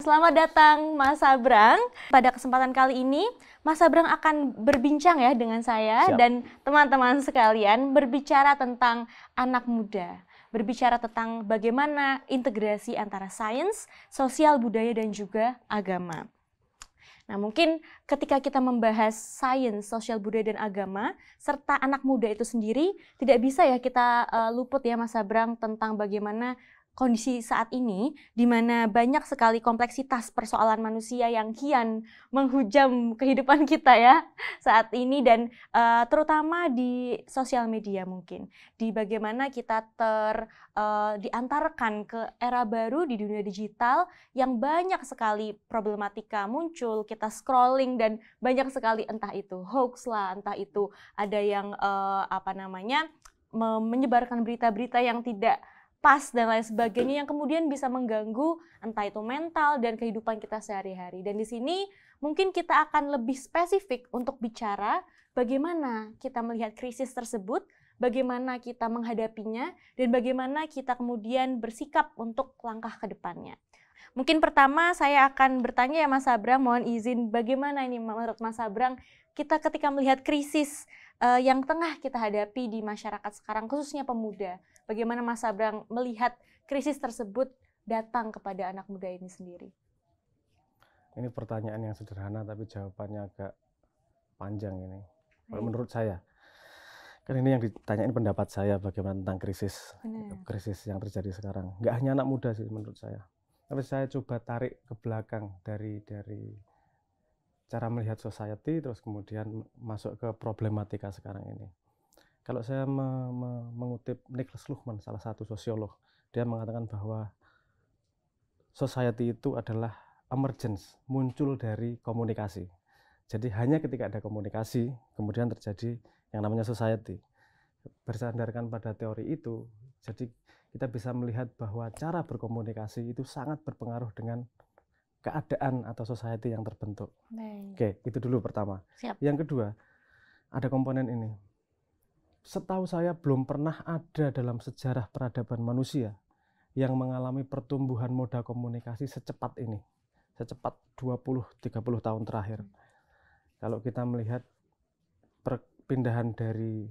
Selamat datang Mas Sabrang. Pada kesempatan kali ini, Mas Sabrang akan berbincang ya dengan saya dan teman-teman sekalian berbicara tentang anak muda. Berbicara tentang bagaimana integrasi antara sains, sosial budaya dan juga agama. Nah, mungkin ketika kita membahas sains, sosial budaya dan agama serta anak muda itu sendiri, tidak bisa ya kita luput ya Mas Sabrang tentang bagaimana kondisi saat ini, di mana banyak sekali kompleksitas persoalan manusia yang kian menghujam kehidupan kita ya saat ini, dan terutama di sosial media mungkin, di bagaimana kita diantarkan ke era baru di dunia digital yang banyak sekali problematika muncul, kita scrolling dan banyak sekali entah itu hoax lah, entah itu ada yang menyebarkan berita-berita yang tidak pas dan lain sebagainya yang kemudian bisa mengganggu entah itu mental dan kehidupan kita sehari-hari. Dan di sini mungkin kita akan lebih spesifik untuk bicara bagaimana kita melihat krisis tersebut, bagaimana kita menghadapinya, dan bagaimana kita kemudian bersikap untuk langkah ke depannya. Mungkin pertama saya akan bertanya ya Mas Sabrang, mohon izin bagaimana ini menurut Mas Sabrang kita ketika melihat krisis yang tengah kita hadapi di masyarakat sekarang, khususnya pemuda. Bagaimana Mas Sabrang melihat krisis tersebut datang kepada anak muda ini sendiri? Ini pertanyaan yang sederhana tapi jawabannya agak panjang ini. Kalau menurut saya, kan ini yang ditanyain pendapat saya bagaimana tentang krisis yang terjadi sekarang. Nggak hanya anak muda sih menurut saya. Tapi saya coba tarik ke belakang dari cara melihat society, terus kemudian masuk ke problematika sekarang ini. Kalau saya mengutip Niklas Luhmann, salah satu sosiolog, dia mengatakan bahwa society itu adalah emergence, muncul dari komunikasi. Jadi hanya ketika ada komunikasi, kemudian terjadi yang namanya society. Bersandarkan pada teori itu, jadi kita bisa melihat bahwa cara berkomunikasi itu sangat berpengaruh dengan keadaan atau society yang terbentuk. Oke, itu dulu pertama. Siap. Yang kedua, ada komponen ini. Setahu saya belum pernah ada dalam sejarah peradaban manusia yang mengalami pertumbuhan moda komunikasi secepat ini. Secepat 20-30 tahun terakhir. Kalau kita melihat perpindahan dari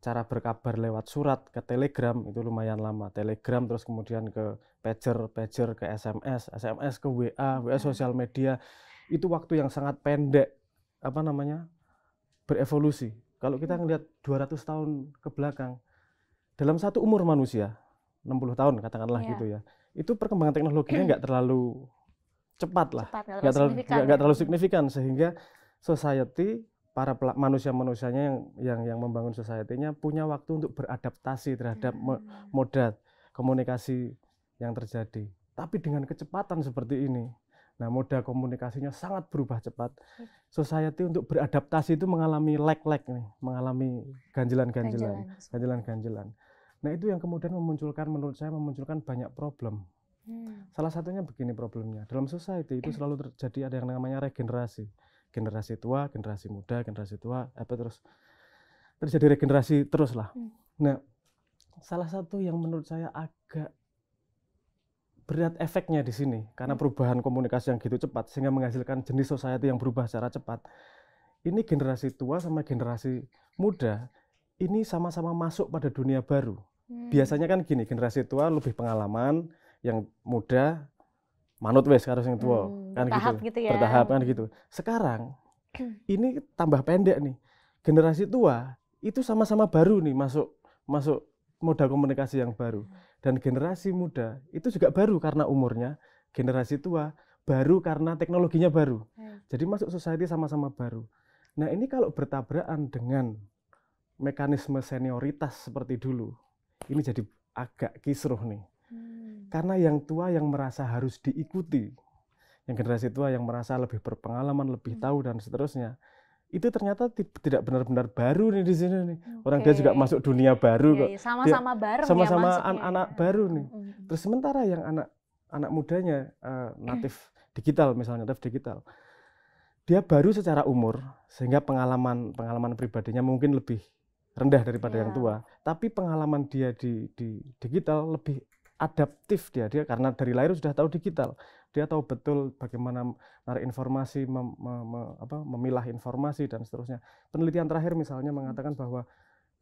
cara berkabar lewat surat ke telegram itu lumayan lama. Telegram terus kemudian ke pager ke SMS ke WA sosial media. Itu waktu yang sangat pendek berevolusi. Kalau kita ngelihat 200 tahun ke belakang, dalam satu umur manusia, 60 tahun katakanlah gitu ya, itu perkembangan teknologinya nggak terlalu cepat lah, nggak terlalu signifikan, sehingga society, para manusia-manusianya yang membangun society-nya punya waktu untuk beradaptasi terhadap moda komunikasi yang terjadi. Tapi dengan kecepatan seperti ini, nah moda komunikasinya sangat berubah cepat. Society untuk beradaptasi itu mengalami lag nih, mengalami ganjilan. Nah itu yang kemudian menurut saya memunculkan banyak problem. Salah satunya begini problemnya, dalam society itu selalu terjadi ada yang namanya regenerasi. Generasi tua, generasi muda, generasi tua, terus terjadi regenerasi terus lah. Nah, salah satu yang menurut saya agak berat efeknya di sini karena perubahan komunikasi yang gitu cepat sehingga menghasilkan jenis society yang berubah secara cepat. Ini generasi tua sama generasi muda ini sama-sama masuk pada dunia baru. Biasanya kan gini, generasi tua lebih pengalaman, yang muda manut wes harus yang tua kan bertahap kan gitu. Sekarang ini tambah pendek nih, generasi tua itu sama-sama baru nih masuk moda komunikasi yang baru, dan generasi muda itu juga baru karena umurnya, generasi tua baru karena teknologinya baru. Jadi masuk society sama-sama baru. Nah ini kalau bertabrakan dengan mekanisme senioritas seperti dulu, ini jadi agak kisruh nih. Karena yang tua yang merasa harus diikuti, yang generasi tua yang merasa lebih berpengalaman, lebih tahu dan seterusnya, itu ternyata tidak benar-benar baru nih di sini nih. Orang dia juga masuk dunia baru kok. Sama-sama bareng sama-sama anak baru nih. Terus sementara yang anak mudanya natif digital misalnya, natif digital, dia baru secara umur sehingga pengalaman pribadinya mungkin lebih rendah daripada yang tua, tapi pengalaman dia di digital lebih adaptif dia karena dari lahir sudah tahu digital. Dia tahu betul bagaimana menarik informasi, memilah informasi dan seterusnya. Penelitian terakhir misalnya mengatakan bahwa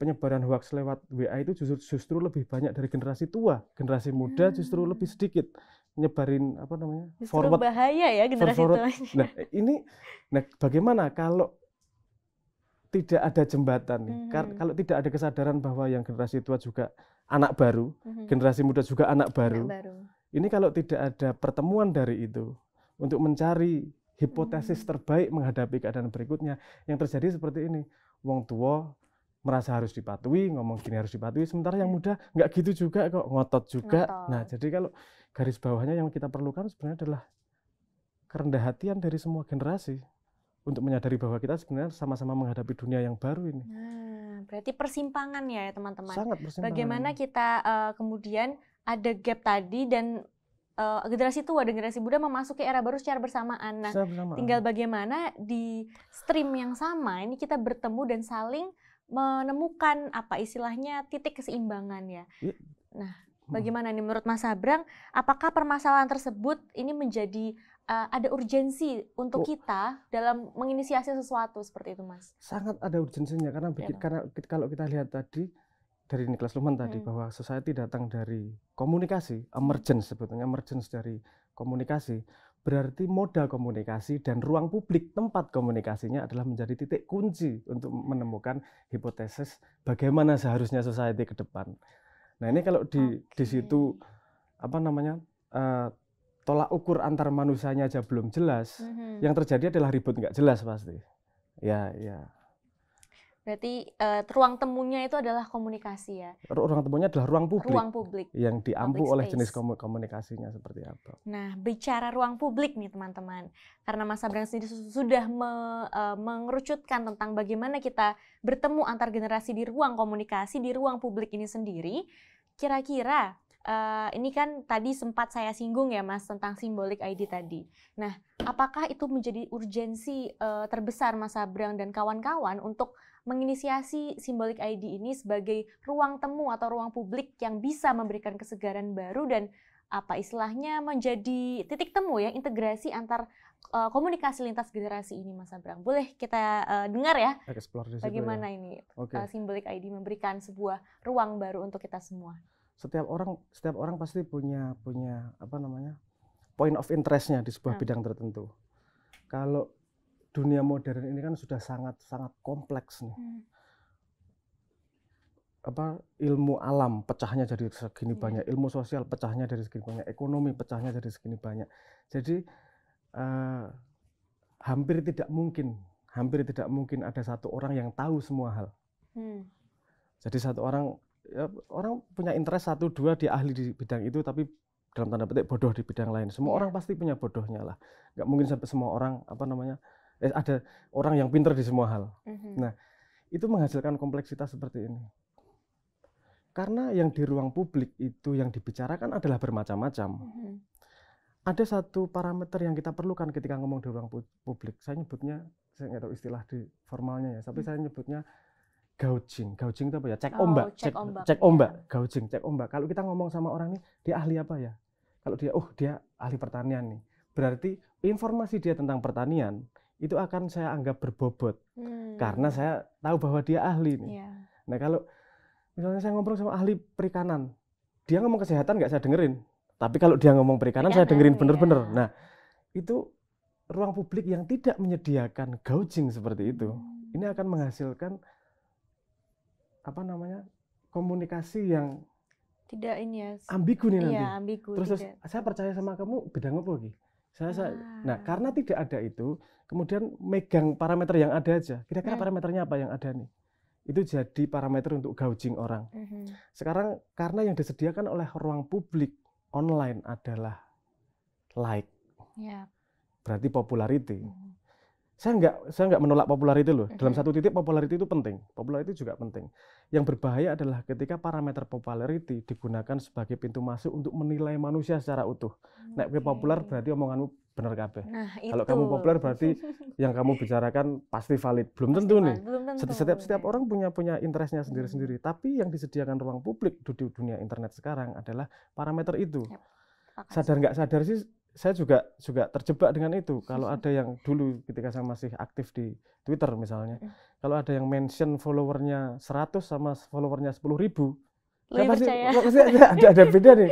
penyebaran hoax lewat WA itu justru lebih banyak dari generasi tua, generasi muda justru lebih sedikit nyebarin forward. Bahaya ya generasi tua. Nah bagaimana kalau tidak ada jembatan nih? Kalau tidak ada kesadaran bahwa yang generasi tua juga anak baru, generasi muda juga anak baru. Ini kalau tidak ada pertemuan dari itu untuk mencari hipotesis terbaik menghadapi keadaan berikutnya, yang terjadi seperti ini. Wong tua merasa harus dipatuhi, ngomong gini harus dipatuhi, sementara yang muda nggak gitu juga kok, ngotot juga. Nah, jadi kalau garis bawahnya yang kita perlukan sebenarnya adalah kerendahan hatian dari semua generasi untuk menyadari bahwa kita sebenarnya sama-sama menghadapi dunia yang baru ini. Nah, berarti persimpangan ya teman-teman. Sangat persimpangan. Bagaimana kita kemudian ada gap tadi dan generasi tua dan generasi muda memasuki era baru secara bersamaan. Nah, tinggal bagaimana di stream yang sama ini kita bertemu dan saling menemukan istilahnya titik keseimbangan ya. Nah, bagaimana nih menurut Mas Sabrang, apakah permasalahan tersebut ini menjadi ada urgensi untuk kita dalam menginisiasi sesuatu seperti itu, Mas? Sangat ada urgensinya karena kalau kita lihat tadi dari Niklas Luhmann tadi bahwa society datang dari komunikasi, emergence sebetulnya emergence dari komunikasi. Berarti modal komunikasi dan ruang publik tempat komunikasinya adalah menjadi titik kunci untuk menemukan hipotesis bagaimana seharusnya society ke depan. Nah ini kalau di situ tolak ukur antar manusianya aja belum jelas, yang terjadi adalah ribut nggak jelas pasti. Ya. Berarti ruang temunya itu adalah komunikasi ya? Ruang temunya adalah ruang publik yang diampu oleh jenis komunikasinya seperti apa. Nah, bicara ruang publik nih teman-teman, karena Mas Sabrang sendiri sudah mengerucutkan tentang bagaimana kita bertemu antar generasi di ruang komunikasi, di ruang publik ini sendiri, kira-kira ini kan tadi sempat saya singgung ya Mas tentang Symbolic ID tadi. Nah, apakah itu menjadi urgensi terbesar Mas Sabrang dan kawan-kawan untuk menginisiasi Symbolic ID ini sebagai ruang temu atau ruang publik yang bisa memberikan kesegaran baru dan istilahnya menjadi titik temu ya, integrasi antar komunikasi lintas generasi ini Mas Sabrang. Boleh kita dengar ya bagaimana ini Symbolic ID memberikan sebuah ruang baru untuk kita semua. Setiap orang pasti punya point of interest-nya di sebuah bidang tertentu. Kalau dunia modern ini kan sudah sangat kompleks nih. Ilmu alam pecahnya jadi segini banyak, ilmu sosial pecahnya dari segini banyak, ekonomi pecahnya dari segini banyak. Jadi hampir tidak mungkin ada satu orang yang tahu semua hal. Jadi satu orang punya interest 1-2 dia ahli di bidang itu tapi dalam tanda petik bodoh di bidang lain. Semua orang pasti punya bodohnya lah. Nggak mungkin sampai semua orang ada orang yang pintar di semua hal. Nah, itu menghasilkan kompleksitas seperti ini. Karena yang di ruang publik itu yang dibicarakan adalah bermacam-macam. Ada satu parameter yang kita perlukan ketika ngomong di ruang publik. Saya nyebutnya, saya nggak tahu istilah di formalnya ya, tapi saya nyebutnya gauging. Gauging itu apa ya? Cek ombak. Gauging, cek ombak. Kalau kita ngomong sama orang nih, dia ahli apa ya? Kalau dia ahli pertanian nih. Berarti informasi dia tentang pertanian itu akan saya anggap berbobot karena saya tahu bahwa dia ahli nih. Nah kalau misalnya saya ngobrol sama ahli perikanan, dia ngomong kesehatan nggak saya dengerin, tapi kalau dia ngomong perikanan saya dengerin bener-bener. Nah itu ruang publik yang tidak menyediakan gauging seperti itu, ini akan menghasilkan komunikasi yang tidak ambigu nih nanti. Ambigu, terus saya percaya sama kamu bidang apa lagi? Nah karena tidak ada itu, kemudian megang parameter yang ada aja. Kira-kira parameternya apa yang ada nih? Itu jadi parameter untuk gauging orang. Sekarang karena yang disediakan oleh ruang publik online adalah like, berarti popularity. Saya nggak menolak popularity loh. Dalam satu titik popularity itu penting. Popularity juga penting. Yang berbahaya adalah ketika parameter popularity digunakan sebagai pintu masuk untuk menilai manusia secara utuh. Nek populer berarti omonganmu bener kabeh. Nah, Kalau kamu populer berarti yang kamu bicarakan pasti valid. Belum tentu nih. Belum tentu. Setiap orang punya interestnya sendiri-sendiri. Tapi yang disediakan ruang publik di dunia internet sekarang adalah parameter itu. Sadar nggak sadar sih, saya juga terjebak dengan itu. Kalau ada yang dulu ketika saya masih aktif di Twitter misalnya, kalau ada yang mention followernya 100 sama followernya 10.000, saya pasti ada beda nih.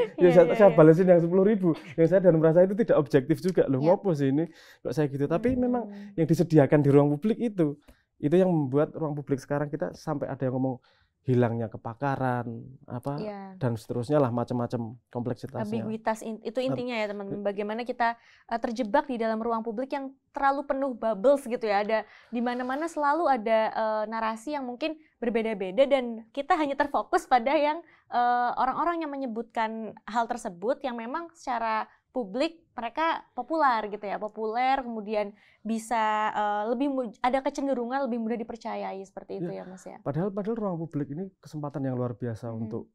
Saya balesin yang 10.000. Yang saya dan merasa itu tidak objektif juga. Loh, ngopo sih ini kok saya gitu. Tapi memang yang disediakan di ruang publik itu yang membuat ruang publik sekarang kita sampai ada yang ngomong hilangnya kepakaran dan seterusnya lah, macam-macam kompleksitasnya. Ambiguitas itu intinya ya teman-teman. Bagaimana kita terjebak di dalam ruang publik yang terlalu penuh bubbles gitu ya. Ada di mana-mana selalu ada narasi yang mungkin berbeda-beda dan kita hanya terfokus pada yang orang-orang yang menyebutkan hal tersebut yang memang secara publik mereka populer gitu ya, kemudian bisa ada kecenderungan lebih mudah dipercayai seperti itu ya Mas ya. Padahal ruang publik ini kesempatan yang luar biasa untuk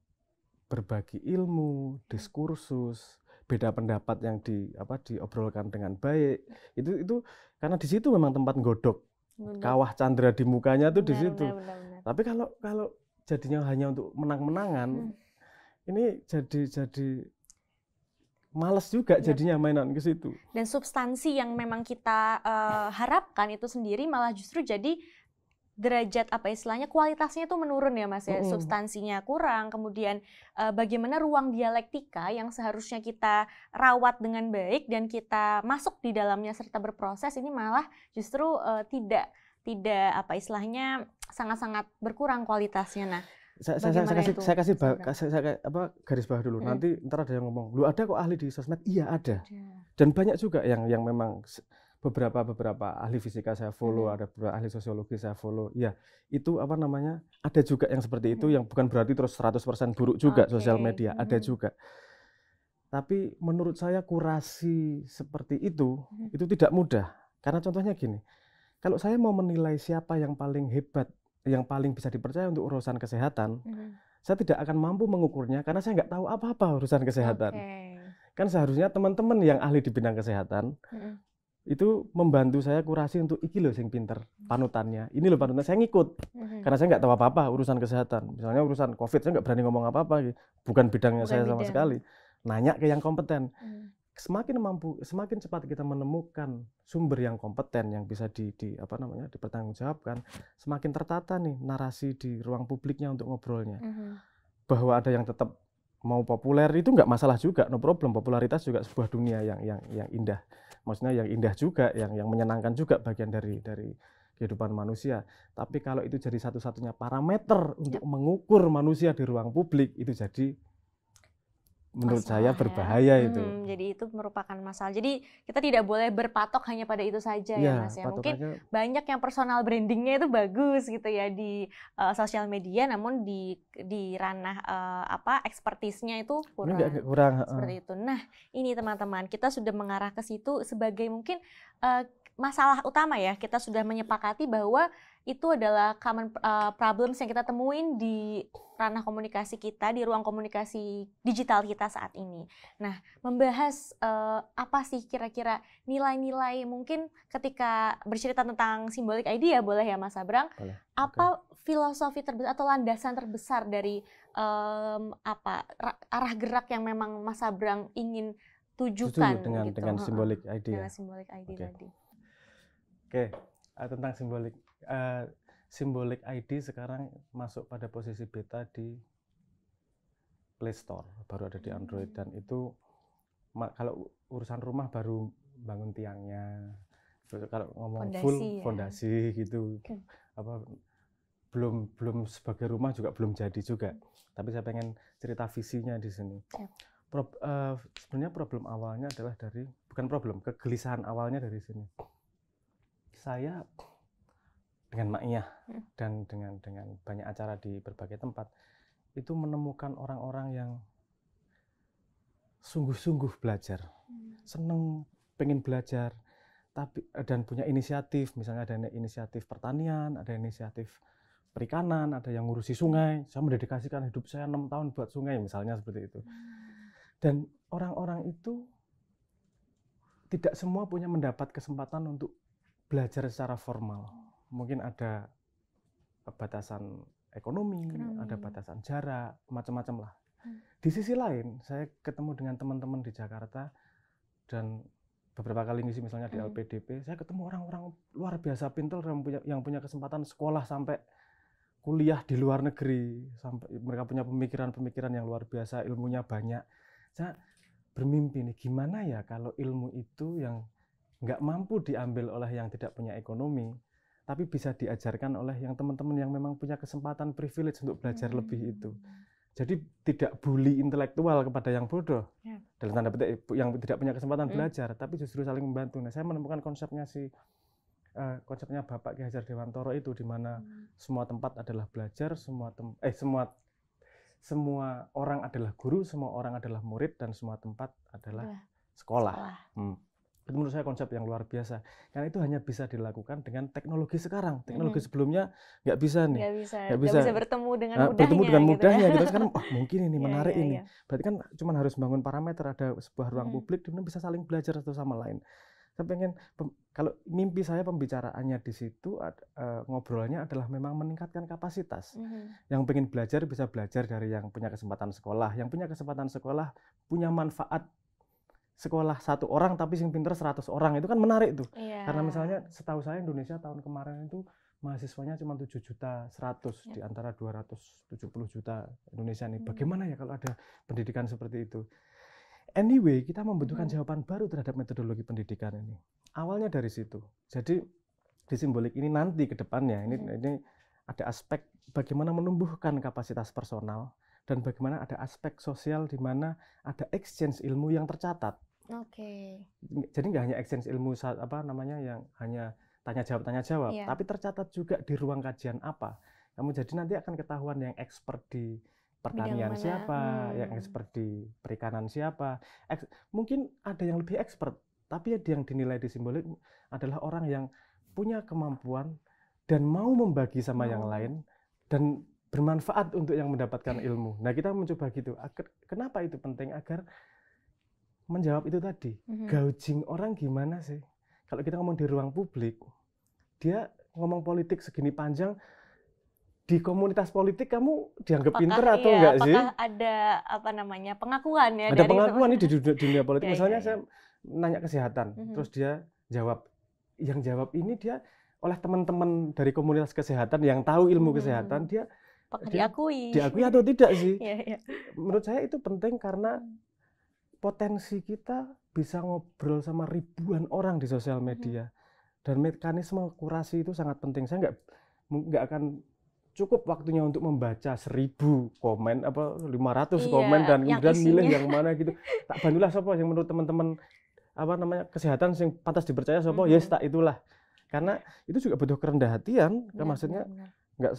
berbagi ilmu, diskursus, beda pendapat yang diobrolkan dengan baik. Itu karena di situ memang tempat nggodok kawah candra di mukanya tuh di situ. Benar. Tapi kalau jadinya hanya untuk menang-menangan, ini jadi males juga jadinya mainan ke situ. Dan substansi yang memang kita harapkan itu sendiri malah justru jadi derajat istilahnya kualitasnya itu menurun ya Mas ya. Substansinya kurang, kemudian bagaimana ruang dialektika yang seharusnya kita rawat dengan baik dan kita masuk di dalamnya serta berproses ini malah justru tidak istilahnya sangat-sangat berkurang kualitasnya. Nah, saya kasih garis bawah dulu. Nanti ntar ada yang ngomong, lu ada kok ahli di sosmed? Iya ada. Dan banyak juga yang memang beberapa ahli fisika saya follow, ada beberapa ahli sosiologi saya follow. Ya, itu ada juga yang seperti itu, yang bukan berarti terus 100% buruk juga sosial media, ada juga. Tapi menurut saya kurasi seperti itu tidak mudah. Karena contohnya gini, kalau saya mau menilai siapa yang paling hebat, yang paling bisa dipercaya untuk urusan kesehatan, saya tidak akan mampu mengukurnya karena saya nggak tahu apa-apa urusan kesehatan. Kan seharusnya teman-teman yang ahli di bidang kesehatan itu membantu saya kurasi untuk iki loh sing pinter panutannya, ini loh panutannya, saya ngikut karena saya nggak tahu apa-apa urusan kesehatan. Misalnya urusan COVID saya nggak berani ngomong apa-apa, bukan bidangnya saya sama sekali. Nanya ke yang kompeten. Semakin cepat kita menemukan sumber yang kompeten yang bisa dipertanggungjawabkan, semakin tertata nih narasi di ruang publiknya untuk ngobrolnya. Bahwa ada yang tetap mau populer itu nggak masalah juga, no problem. Popularitas juga sebuah dunia yang indah. Maksudnya yang indah juga, yang menyenangkan juga, bagian dari kehidupan manusia. Tapi kalau itu jadi satu-satunya parameter untuk mengukur manusia di ruang publik, itu jadi menurut saya berbahaya itu. Jadi itu merupakan masalah. Jadi kita tidak boleh berpatok hanya pada itu saja ya Mas ya. Mungkin banyak yang personal brandingnya itu bagus gitu ya di sosial media, namun di ranah ekspertisnya itu kurang. Seperti itu. Nah, ini teman-teman, kita sudah mengarah ke situ sebagai mungkin masalah utama ya. Kita sudah menyepakati bahwa itu adalah common problems yang kita temuin di ranah komunikasi kita, di ruang komunikasi digital kita saat ini. Nah, membahas apa sih kira-kira nilai-nilai mungkin ketika bercerita tentang Symbolic ID ya, boleh ya Mas Sabrang? Boleh. Apa filosofi terbesar atau landasan terbesar dari arah gerak yang memang Mas Sabrang ingin tujukan dengan Symbolic ID dengan Symbolic ID tadi. Oke, tentang Symbolic ID sekarang masuk pada posisi beta di Play Store, baru ada di Android, dan itu kalau urusan rumah baru bangun tiangnya, kalau ngomong fondasi gitu, belum sebagai rumah juga belum jadi juga. Tapi saya pengen cerita visinya di sini. Sebenarnya problem awalnya adalah kegelisahan awalnya dari sini. Saya dengan Mak Iyah dan dengan banyak acara di berbagai tempat itu menemukan orang-orang yang sungguh-sungguh belajar, seneng pengen belajar, dan punya inisiatif. Misalnya ada inisiatif pertanian, ada inisiatif perikanan, ada yang ngurusi sungai. Saya mendedikasikan hidup saya 6 tahun buat sungai, misalnya seperti itu. Dan orang-orang itu tidak semua punya mendapat kesempatan untuk belajar secara formal. Mungkin ada batasan ekonomi, ada batasan jarak, macam-macam lah. Di sisi lain, saya ketemu dengan teman-teman di Jakarta dan beberapa kali ngisi misalnya di LPDP, saya ketemu orang-orang luar biasa pintar yang punya kesempatan sekolah sampai kuliah di luar negeri, sampai mereka punya pemikiran-pemikiran yang luar biasa, ilmunya banyak. Saya bermimpi nih, gimana ya kalau ilmu itu yang nggak mampu diambil oleh yang tidak punya ekonomi, tapi bisa diajarkan oleh yang teman-teman yang memang punya kesempatan privilege untuk belajar lebih itu. Jadi tidak bully intelektual kepada yang bodoh, dalam tanda petik yang tidak punya kesempatan belajar, tapi justru saling membantu. Nah, saya menemukan konsepnya Bapak Ki Hajar Dewantoro itu, di mana semua tempat adalah belajar, semua orang adalah guru, semua orang adalah murid, dan semua tempat adalah sekolah. Itu menurut saya konsep yang luar biasa. Karena itu hanya bisa dilakukan dengan teknologi sekarang. Teknologi sebelumnya nggak bisa nih. Nggak bisa bertemu dengan mudahnya. Bertemu dengan mudahnya. Gitu. Sekarang mungkin ini menarik ini. Berarti kan cuma harus bangun parameter, ada sebuah ruang publik, dimana bisa saling belajar satu sama lain. Saya pengen, kalau mimpi saya pembicaraannya di situ, ngobrolnya adalah memang meningkatkan kapasitas. Yang pengen belajar bisa belajar dari yang punya kesempatan sekolah. Yang punya kesempatan sekolah punya manfaat sekolah 1 orang tapi sing pinter 100 orang, itu kan menarik tuh. Karena misalnya setahu saya Indonesia tahun kemarin itu mahasiswanya cuma 7.100.000 di antara 270 juta Indonesia nih. Bagaimana ya kalau ada pendidikan seperti itu? Anyway, kita membutuhkan jawaban baru terhadap metodologi pendidikan ini. Awalnya dari situ. Jadi di simbolik ini nanti ke depannya ini ada aspek bagaimana menumbuhkan kapasitas personal, dan bagaimana ada aspek sosial di mana ada exchange ilmu yang tercatat. Jadi nggak hanya exchange ilmu yang hanya tanya jawab, tapi tercatat juga di ruang kajian apa. Jadi nanti akan ketahuan yang expert di pertanian siapa, yang expert di perikanan siapa. Mungkin ada yang lebih expert, tapi yang dinilai di simbolik adalah orang yang punya kemampuan dan mau membagi sama yang lain dan bermanfaat untuk yang mendapatkan ilmu. Nah, kita mencoba gitu. Kenapa itu penting? Agar menjawab itu tadi. Gauging orang gimana sih? Kalau kita ngomong di ruang publik, dia ngomong politik segini panjang, di komunitas politik kamu dianggap pinter atau enggak sih? Apakah ada pengakuan ya? Ada pengakuan nih di dunia politik. Misalnya saya nanya kesehatan, terus dia jawab. Yang jawab ini dia oleh teman-teman dari komunitas kesehatan yang tahu ilmu kesehatan, dia diakui atau tidak sih? Menurut saya itu penting karena potensi kita bisa ngobrol sama ribuan orang di sosial media, dan mekanisme kurasi itu sangat penting. Saya nggak akan cukup waktunya untuk membaca 1000 komen 500 komen dan kemudian milih yang mana gitu. Tak bantulah siapa yang menurut teman-teman kesehatan yang pantas dipercaya siapa, yes tak itulah. Karena itu juga butuh kerendahan hatian, maksudnya nggak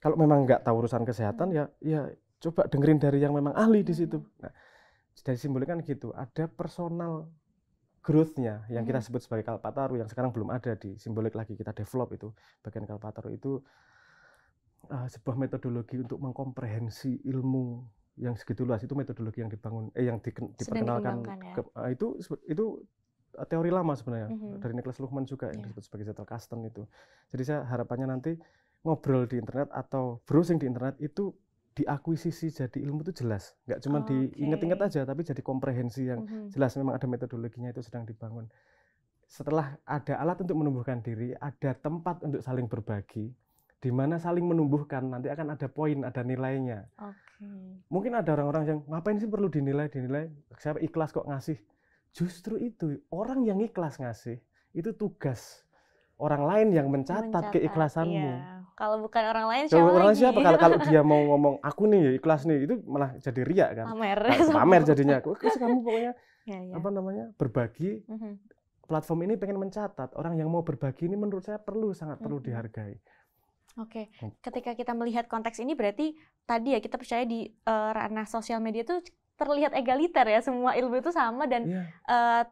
kalau memang nggak tahu urusan kesehatan ya coba dengerin dari yang memang ahli di situ. Nah, dari simbolik kan gitu, ada personal growth-nya yang kita sebut sebagai Kalpataru, yang sekarang belum ada di simbolik lagi, kita develop itu. Bagian Kalpataru itu sebuah metodologi untuk mengkomprehensi ilmu yang segitu luas. Itu metodologi yang dibangun yang diperkenalkan itu teori lama sebenarnya dari Niklas Luhmann juga yang disebut sebagai Zettelkasten itu. Jadi saya harapannya nanti ngobrol di internet atau browsing di internet itu diakuisisi jadi ilmu itu jelas, nggak cuma diinget-inget aja, tapi jadi komprehensi yang jelas. Memang ada metodologinya, itu sedang dibangun. Setelah ada alat untuk menumbuhkan diri, ada tempat untuk saling berbagi, di mana saling menumbuhkan, nanti akan ada poin, ada nilainya. Mungkin ada orang-orang yang ngapain sih perlu dinilai, saya ikhlas kok ngasih. Justru itu, orang yang ikhlas ngasih, itu tugas orang lain yang mencatat keikhlasanmu. Kalau bukan orang lain siapa lagi? Kalau dia mau ngomong aku nih ya ikhlas nih, itu malah jadi riak kan. Pamer jadinya. Kamu pokoknya berbagi. Platform ini pengen mencatat. Orang yang mau berbagi ini menurut saya sangat perlu dihargai. Ketika kita melihat konteks ini berarti tadi ya kita percaya di ranah sosial media itu terlihat egaliter ya, semua ilmu itu sama, dan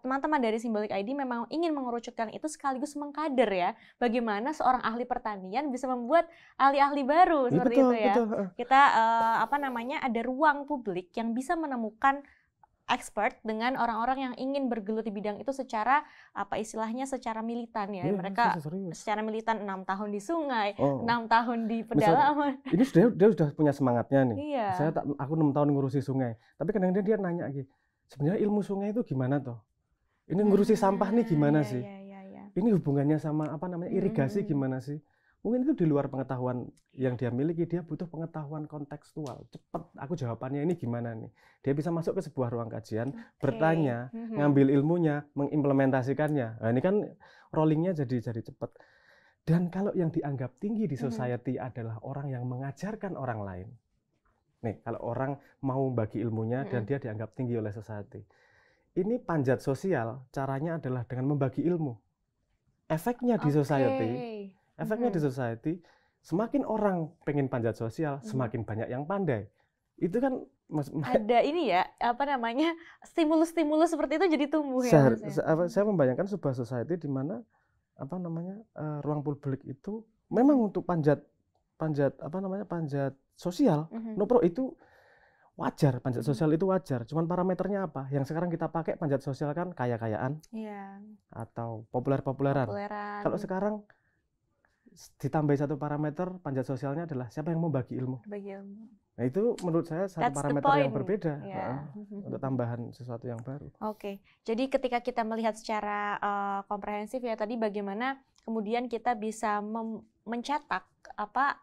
teman-teman dari Simbolik ID memang ingin mengerucutkan itu sekaligus mengkader ya, bagaimana seorang ahli pertanian bisa membuat ahli-ahli baru seperti itu ya. Kita ada ruang publik yang bisa menemukan expert dengan orang-orang yang ingin bergelut di bidang itu secara apa istilahnya secara militan ya. Mereka secara militan 6 tahun di sungai, 6 tahun di pedalaman. Ini dia sudah punya semangatnya nih. Iya. Aku 6 tahun ngurusi sungai. Tapi kadang-kadang dia nanya gitu, sebenarnya ilmu sungai itu gimana toh? Ini ngurusi sampah nih gimana sih? Ini hubungannya sama apa namanya irigasi gimana sih? Mungkin itu di luar pengetahuan yang dia miliki, dia butuh pengetahuan kontekstual. Cepat, aku jawabannya ini gimana nih? Dia bisa masuk ke sebuah ruang kajian, bertanya, ngambil ilmunya, mengimplementasikannya. Nah, ini kan rollingnya jadi cepat. Dan kalau yang dianggap tinggi di society adalah orang yang mengajarkan orang lain. Nih, kalau orang mau bagi ilmunya dan dia dianggap tinggi oleh society. Ini panjat sosial, caranya adalah dengan membagi ilmu. Efeknya di society, semakin orang pengen panjat sosial, semakin banyak yang pandai. Itu kan ada ini ya, apa namanya, stimulus-stimulus seperti itu jadi tumbuh ya. Saya membayangkan sebuah society di mana apa namanya ruang publik itu memang untuk panjat sosial. No pro itu wajar, panjat sosial itu wajar. Cuman parameternya apa? Yang sekarang kita pakai panjat sosial kan kaya-kayaan, atau populer-populeran. Kalau sekarang ditambah satu parameter panjat sosialnya adalah siapa yang mau bagi ilmu. Nah itu menurut saya satu parameter yang berbeda untuk tambahan sesuatu yang baru. Jadi ketika kita melihat secara komprehensif ya tadi bagaimana kemudian kita bisa mencetak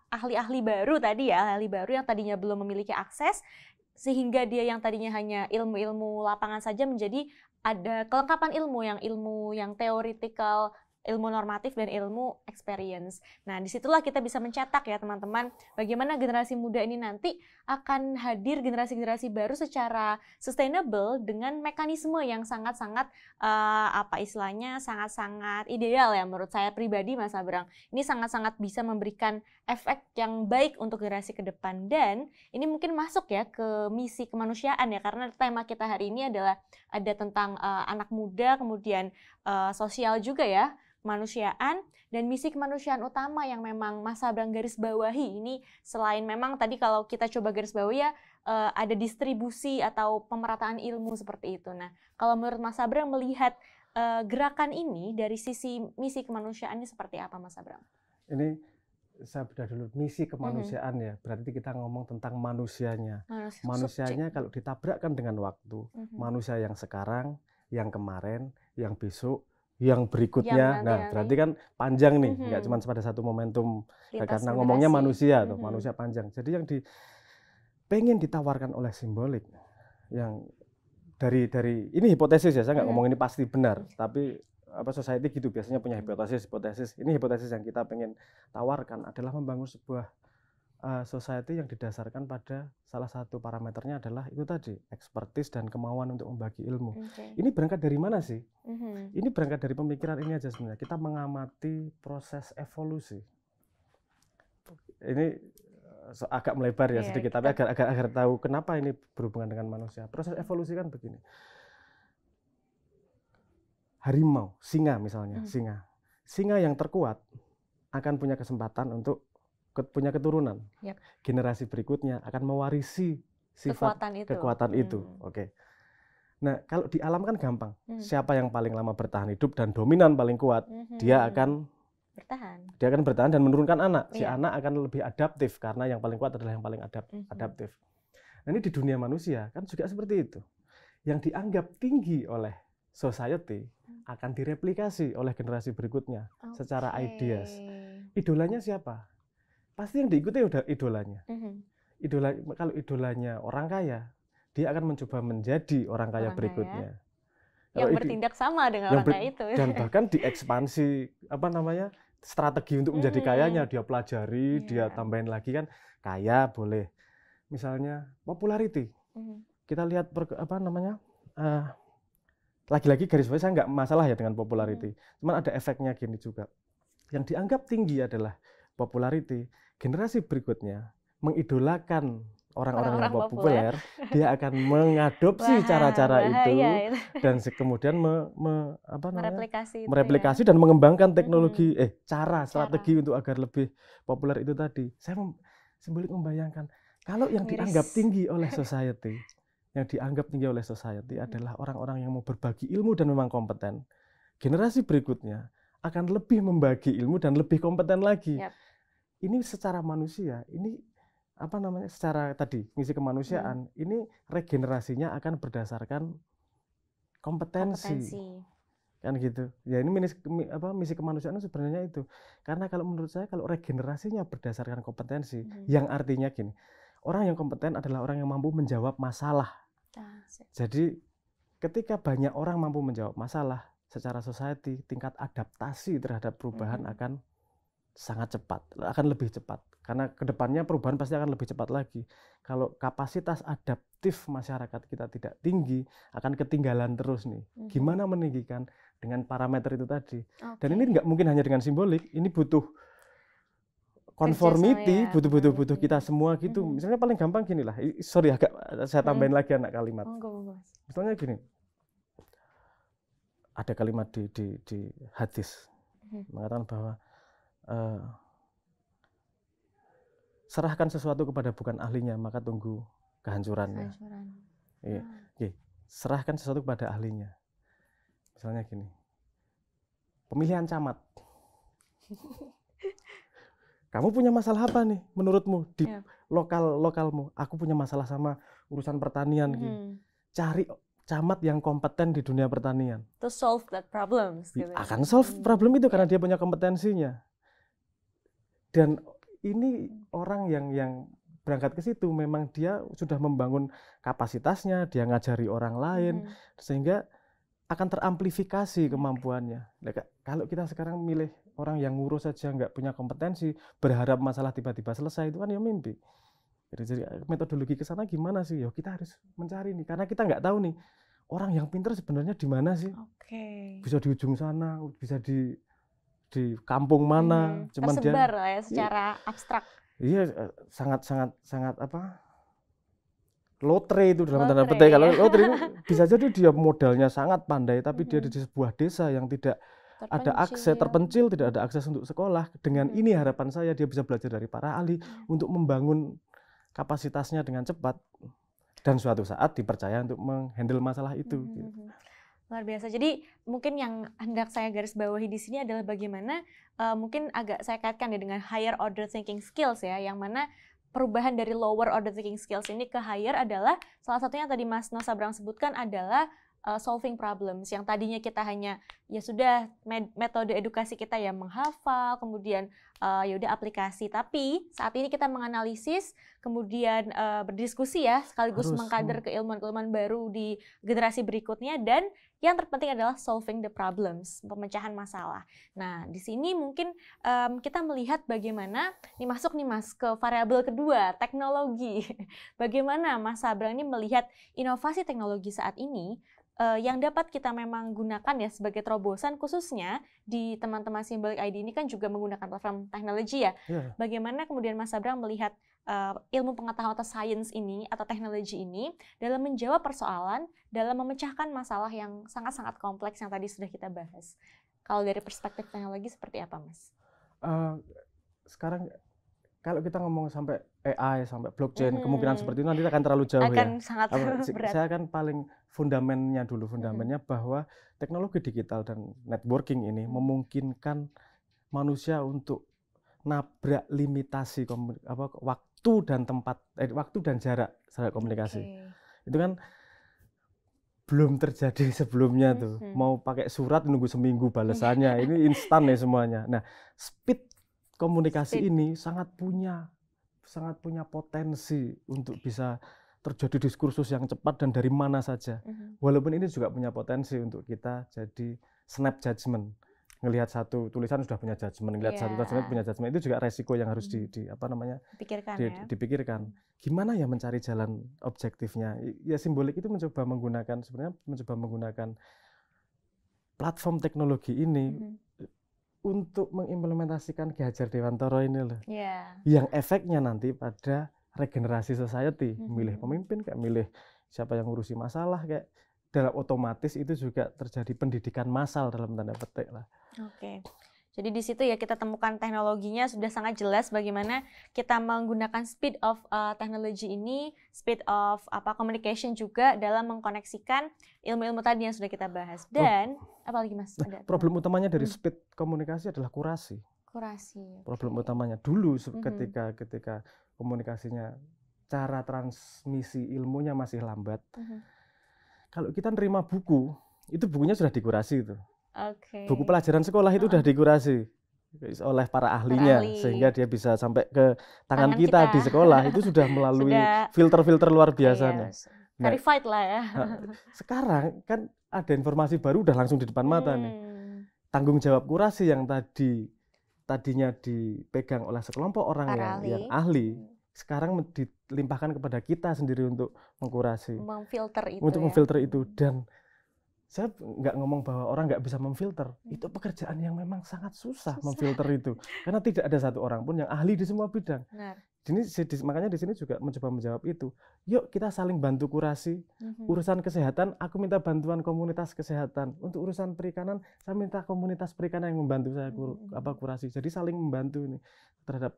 ahli-ahli baru tadi ya, ahli baru yang tadinya belum memiliki akses sehingga dia yang tadinya hanya ilmu-ilmu lapangan saja menjadi ada kelengkapan ilmu yang teoretikal, ilmu normatif dan ilmu experience. Nah, disitulah kita bisa mencetak ya teman-teman, bagaimana generasi muda ini nanti akan hadir generasi-generasi baru secara sustainable dengan mekanisme yang sangat-sangat sangat-sangat ideal ya menurut saya pribadi Mas Abrang. Ini sangat-sangat bisa memberikan efek yang baik untuk generasi ke depan dan ini mungkin masuk ya ke misi kemanusiaan ya karena tema kita hari ini adalah ada tentang anak muda kemudian sosial juga ya. Kemanusiaan dan misi kemanusiaan utama yang memang Mas Abrang garis bawahi ini selain memang tadi kalau kita coba garis bawahi ya ada distribusi atau pemerataan ilmu seperti itu. Nah, kalau menurut Mas Abrang melihat gerakan ini dari sisi misi kemanusiaannya seperti apa Mas Abrang? Ini saya bedah dulu misi kemanusiaan ya, berarti kita ngomong tentang manusianya. Manusianya kalau ditabrakkan dengan waktu, manusia yang sekarang, yang kemarin, yang besok, yang berikutnya, berarti kan panjang nih, nggak cuma pada satu momentum, karena ngomongnya manusia, manusia panjang. Jadi yang pengen ditawarkan oleh simbolik, yang dari ini hipotesis ya, saya nggak ngomong ini pasti benar, tapi society gitu biasanya punya hipotesis. Ini hipotesis yang kita pengen tawarkan adalah membangun sebuah society yang didasarkan pada salah satu parameternya adalah itu tadi expertise dan kemauan untuk membagi ilmu. Ini berangkat dari mana sih? Ini berangkat dari pemikiran ini aja sebenarnya. Kita mengamati proses evolusi. Ini agak melebar ya sedikit, tapi agar tahu kenapa ini berhubungan dengan manusia. Proses evolusi kan begini. Harimau, singa misalnya, singa yang terkuat akan punya kesempatan untuk punya keturunan. Generasi berikutnya akan mewarisi sifat kekuatan itu. Nah, kalau di alam kan gampang. Siapa yang paling lama bertahan hidup dan dominan paling kuat, dia akan bertahan dan menurunkan anak. Si anak akan lebih adaptif karena yang paling kuat adalah yang paling adaptif. Nah, ini di dunia manusia kan juga seperti itu. Yang dianggap tinggi oleh society akan direplikasi oleh generasi berikutnya secara ideas. Idolanya siapa? Pasti yang diikuti udah idolanya. Kalau idolanya orang kaya, dia akan mencoba menjadi orang kaya berikutnya. Yang bertindak sama dengan orang kaya itu. Dan bahkan diekspansi strategi untuk menjadi kayanya, dia pelajari, dia tambahin lagi kan kaya boleh. Misalnya popularity. Kita lihat lagi-lagi garis bawah saya nggak masalah ya dengan popularity. Cuman ada efeknya gini juga. Yang dianggap tinggi adalah popularity. Generasi berikutnya mengidolakan orang-orang yang populer, dia akan mengadopsi cara-cara itu dan kemudian mereplikasi dan mengembangkan teknologi, strategi untuk agar lebih populer itu tadi. Saya simbolik membayangkan kalau yang dianggap tinggi oleh society yang dianggap tinggi oleh society adalah orang-orang yang mau berbagi ilmu dan memang kompeten. Generasi berikutnya akan lebih membagi ilmu dan lebih kompeten lagi. Ini secara manusia, ini apa namanya, secara tadi misi kemanusiaan, ini regenerasinya akan berdasarkan kompetensi. Kan gitu. Ya ini misi kemanusiaan sebenarnya itu. Karena kalau menurut saya kalau regenerasinya berdasarkan kompetensi, yang artinya gini, orang yang kompeten adalah orang yang mampu menjawab masalah. Jadi ketika banyak orang mampu menjawab masalah secara society, tingkat adaptasi terhadap perubahan akan sangat cepat, akan lebih cepat. Karena kedepannya perubahan pasti akan lebih cepat lagi. Kalau kapasitas adaptif masyarakat kita tidak tinggi, akan ketinggalan terus nih. Gimana meninggikan dengan parameter itu tadi? Dan ini nggak mungkin hanya dengan simbolik, ini butuh conformity, butuh kita semua gitu. Misalnya paling gampang gini lah, sorry agak saya tambahin lagi anak kalimat. Misalnya gini, ada kalimat di hadis mengatakan bahwa serahkan sesuatu kepada bukan ahlinya, maka tunggu kehancurannya. Serahkan sesuatu kepada ahlinya. Misalnya gini, pemilihan camat. Kamu punya masalah apa nih menurutmu di lokalmu? Aku punya masalah sama urusan pertanian. Cari camat yang kompeten di dunia pertanian. To solve that problem. Akan solve problem itu karena dia punya kompetensinya. Dan ini orang yang berangkat ke situ memang dia sudah membangun kapasitasnya, dia ngajari orang lain, sehingga akan teramplifikasi kemampuannya. Nah, kalau kita sekarang milih orang yang ngurus saja nggak punya kompetensi, berharap masalah tiba-tiba selesai, itu kan ya mimpi. Jadi metodologi ke sana gimana sih? Ya kita harus mencari nih, karena kita nggak tahu nih orang yang pintar sebenarnya di mana sih? Bisa di ujung sana, bisa di kampung mana? Cuman tersebar lah ya secara abstrak. Iya, sangat apa? Lotre itu dalam tanda petik. Kalau lotre itu bisa jadi dia modalnya sangat pandai, tapi dia di sebuah desa yang tidak ada akses, terpencil, tidak ada akses untuk sekolah. Dengan ini harapan saya dia bisa belajar dari para ahli untuk membangun kapasitasnya dengan cepat dan suatu saat dipercaya untuk menghandle masalah itu. Gitu. Luar biasa. Jadi mungkin yang hendak saya garis bawahi di sini adalah bagaimana mungkin agak saya kaitkan ya dengan higher order thinking skills ya, yang mana perubahan dari lower order thinking skills ini ke higher adalah salah satunya tadi Mas Noh Sabrang sebutkan adalah solving problems, yang tadinya kita hanya ya sudah metode edukasi kita ya menghafal, kemudian ya udah aplikasi, tapi saat ini kita menganalisis, kemudian berdiskusi ya, sekaligus mengkader keilmuan-keilmuan baru di generasi berikutnya, dan yang terpenting adalah solving the problems, pemecahan masalah. Nah, di sini mungkin kita melihat bagaimana ini masuk nih Mas ke variabel kedua, teknologi. Bagaimana Mas Sabrang ini melihat inovasi teknologi saat ini yang dapat kita memang gunakan ya sebagai terobosan, khususnya di teman-teman Symbolic ID ini kan juga menggunakan platform teknologi ya. Bagaimana kemudian Mas Sabrang melihat ilmu pengetahuan atau sains ini atau teknologi ini dalam menjawab persoalan, dalam memecahkan masalah yang sangat-sangat kompleks yang tadi sudah kita bahas. Kalau dari perspektif teknologi seperti apa, Mas? Sekarang kalau kita ngomong sampai AI, sampai blockchain, kemungkinan seperti itu nanti akan terlalu jauh akan sangat berat. Saya akan paling fundamennya dulu, fundamennya bahwa teknologi digital dan networking ini memungkinkan manusia untuk nabrak limitasi waktu dan tempat, waktu dan jarak komunikasi. Itu kan belum terjadi sebelumnya tuh. Mau pakai surat nunggu seminggu balasannya, ini instan nih semuanya. Nah, speed komunikasi ini sangat punya potensi untuk bisa terjadi diskursus yang cepat dan dari mana saja. Walaupun ini juga punya potensi untuk kita jadi snap judgment. Ngelihat satu tulisan sudah punya judgment, ngelihat satu tulisan punya judgment, itu juga resiko yang harus dipikirkan. Gimana ya mencari jalan objektifnya? Ya simbolik itu mencoba menggunakan platform teknologi ini untuk mengimplementasikan Ki Hajar Dewantara ini loh. Yang efeknya nanti pada regenerasi society, milih pemimpin kayak milih siapa yang ngurusi masalah kayak dalam otomatis itu juga terjadi pendidikan massal dalam tanda petik lah. Oke. Jadi di situ ya kita temukan teknologinya sudah sangat jelas bagaimana kita menggunakan speed of technology ini, speed of communication juga dalam mengkoneksikan ilmu-ilmu tadi yang sudah kita bahas. Dan apalagi Mas? Ada problem utamanya dari speed komunikasi adalah kurasi. Kurasi. Problem utamanya dulu ketika komunikasinya, cara transmisi ilmunya masih lambat. Kalau kita nerima buku, itu bukunya sudah dikurasi itu. Buku pelajaran sekolah itu sudah dikurasi oleh para ahlinya, sehingga dia bisa sampai ke tangan kita di sekolah itu sudah melalui filter-filter luar biasanya. Verified lah ya. Sekarang kan ada informasi baru udah langsung di depan mata nih. Tanggung jawab kurasi yang tadinya dipegang oleh sekelompok orang yang ahli, sekarang dilimpahkan kepada kita sendiri untuk mengkurasi, memfilter itu. Dan saya nggak ngomong bahwa orang nggak bisa memfilter, itu pekerjaan yang memang sangat susah memfilter itu, karena tidak ada satu orang pun yang ahli di semua bidang. Makanya di sini juga mencoba menjawab itu. Yuk kita saling bantu kurasi. Urusan kesehatan, aku minta bantuan komunitas kesehatan. Untuk urusan perikanan, saya minta komunitas perikanan yang membantu saya kurasi. Jadi saling membantu ini terhadap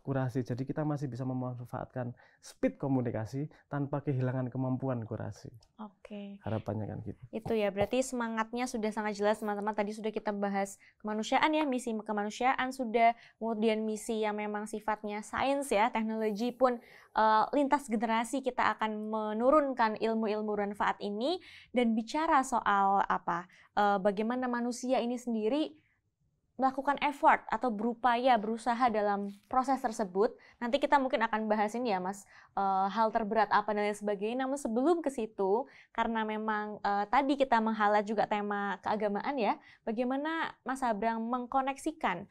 kurasi. Jadi kita masih bisa memanfaatkan speed komunikasi tanpa kehilangan kemampuan kurasi. Harapannya kan gitu. Itu ya, berarti semangatnya sudah sangat jelas teman-teman. Tadi sudah kita bahas kemanusiaan ya, misi kemanusiaan sudah, kemudian misi yang memang sifatnya sains ya, teknologi pun lintas generasi kita akan menurunkan ilmu-ilmu bermanfaat ini, dan bicara soal bagaimana manusia ini sendiri melakukan effort atau berusaha dalam proses tersebut. Nanti kita mungkin akan bahas ini ya Mas, hal terberat apa dan lain sebagainya. Namun sebelum ke situ, karena memang tadi kita meng-highlight juga tema keagamaan ya, bagaimana Mas Abrang mengkoneksikan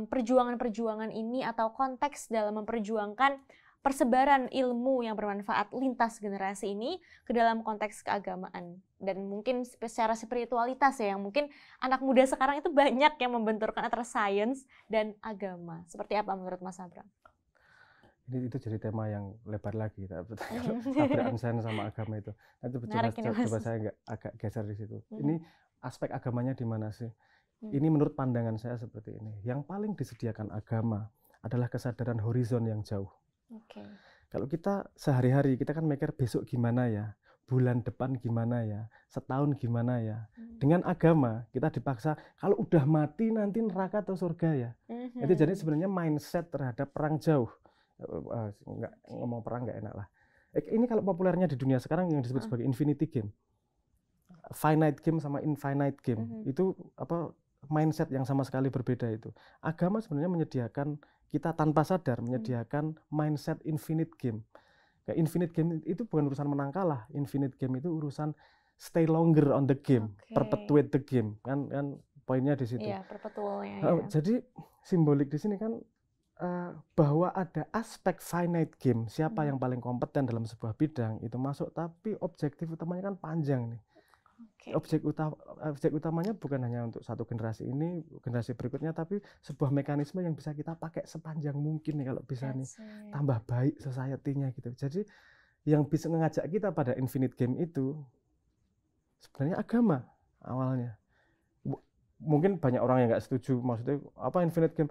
perjuangan-perjuangan ini atau konteks dalam memperjuangkan persebaran ilmu yang bermanfaat lintas generasi ini ke dalam konteks keagamaan, dan mungkin secara spiritualitas ya, yang mungkin anak muda sekarang itu banyak yang membenturkan antara sains dan agama. Seperti apa menurut Mas Abrang? Itu jadi tema yang lebar lagi, tabrakan sains sama agama itu. Nanti coba saya agak geser di situ. Ini aspek agamanya di mana sih? Ini menurut pandangan saya seperti ini. Yang paling disediakan agama adalah kesadaran horizon yang jauh. Kalau kita sehari-hari kita kan mikir besok gimana ya, bulan depan gimana ya, setahun gimana ya. Dengan agama kita dipaksa kalau udah mati nanti neraka atau surga ya. Itu jadi sebenarnya mindset terhadap perang jauh. Nggak ngomong perang nggak enak lah. Ini kalau populernya di dunia sekarang yang disebut sebagai infinity game, finite game sama infinite game. Itu mindset yang sama sekali berbeda itu. Agama sebenarnya menyediakan kita tanpa sadar menyediakan mindset infinite game. Infinite game itu bukan urusan menang kalah. Infinite game itu urusan stay longer on the game, perpetuate the game. Kan poinnya di situ. Iya, perpetualnya. Jadi simbolik di sini kan bahwa ada aspek finite game. Siapa yang paling kompeten dalam sebuah bidang itu masuk, tapi objektif utamanya kan panjang nih. Objek utamanya bukan hanya untuk satu generasi ini, generasi berikutnya, tapi sebuah mekanisme yang bisa kita pakai sepanjang mungkin nih kalau bisa nih tambah baik society-nya gitu. Jadi yang bisa mengajak kita pada infinite game itu sebenarnya agama awalnya. Mungkin banyak orang yang nggak setuju, maksudnya apa infinite game?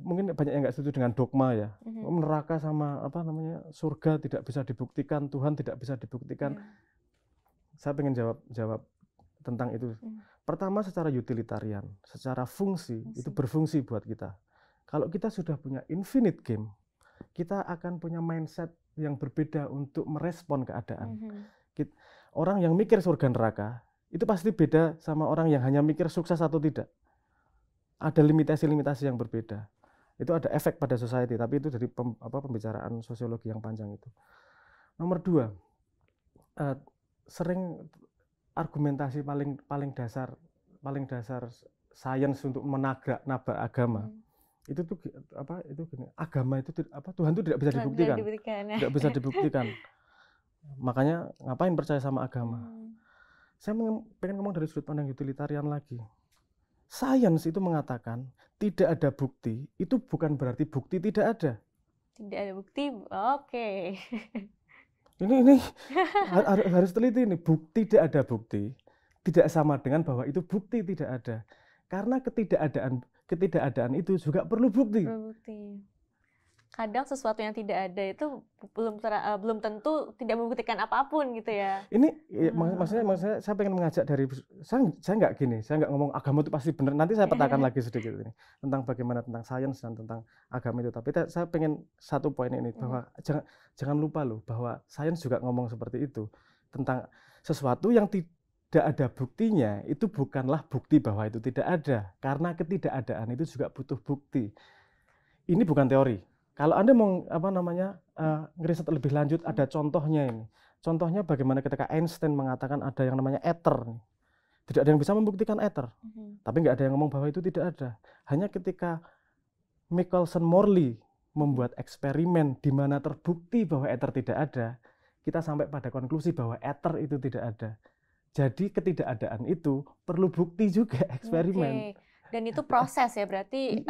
Mungkin banyak yang nggak setuju dengan dogma ya. Neraka sama surga tidak bisa dibuktikan, Tuhan tidak bisa dibuktikan. Saya pengen jawab tentang itu. Pertama, secara utilitarian, secara fungsi itu berfungsi buat kita. Kalau kita sudah punya infinite game, kita akan punya mindset yang berbeda untuk merespon keadaan. Orang yang mikir surga neraka itu pasti beda sama orang yang hanya mikir sukses atau tidak. Ada limitasi-limitasi yang berbeda. Itu ada efek pada society, tapi itu dari pembicaraan sosiologi yang panjang itu. Nomor 2, sering argumentasi paling dasar sains untuk nabrak agama. Itu tuh gini, agama itu Tuhan itu tidak bisa dibuktikan. Tidak bisa dibuktikan. Makanya ngapain percaya sama agama? Saya pengen ngomong dari sudut pandang utilitarian lagi. Sains itu mengatakan tidak ada bukti, itu bukan berarti bukti tidak ada. Tidak ada bukti, Ini harus teliti ini. Tidak ada bukti tidak sama dengan bahwa itu bukti tidak ada. Karena ketidakadaan itu juga perlu bukti. Kadang sesuatu yang tidak ada itu belum tentu tidak membuktikan apapun gitu ya. Ini maksudnya saya pengen mengajak dari saya nggak gini, saya nggak ngomong agama itu pasti benar. Nanti saya petakan lagi sedikit ini tentang bagaimana tentang sains dan tentang agama itu. Tapi saya pengen satu poin ini bahwa jangan lupa loh bahwa sains juga ngomong seperti itu tentang sesuatu yang tidak ada buktinya itu bukanlah bukti bahwa itu tidak ada. Karena ketidakadaan itu juga butuh bukti. Ini bukan teori. Kalau Anda mau ngeriset lebih lanjut, ada contohnya ini. Contohnya bagaimana ketika Einstein mengatakan ada yang namanya ether. Tidak ada yang bisa membuktikan ether. Tapi nggak ada yang ngomong bahwa itu tidak ada. Hanya ketika Michelson-Morley membuat eksperimen di mana terbukti bahwa ether tidak ada, kita sampai pada konklusi bahwa ether itu tidak ada. Jadi ketidakadaan itu perlu bukti juga eksperimen. Dan itu proses ya, berarti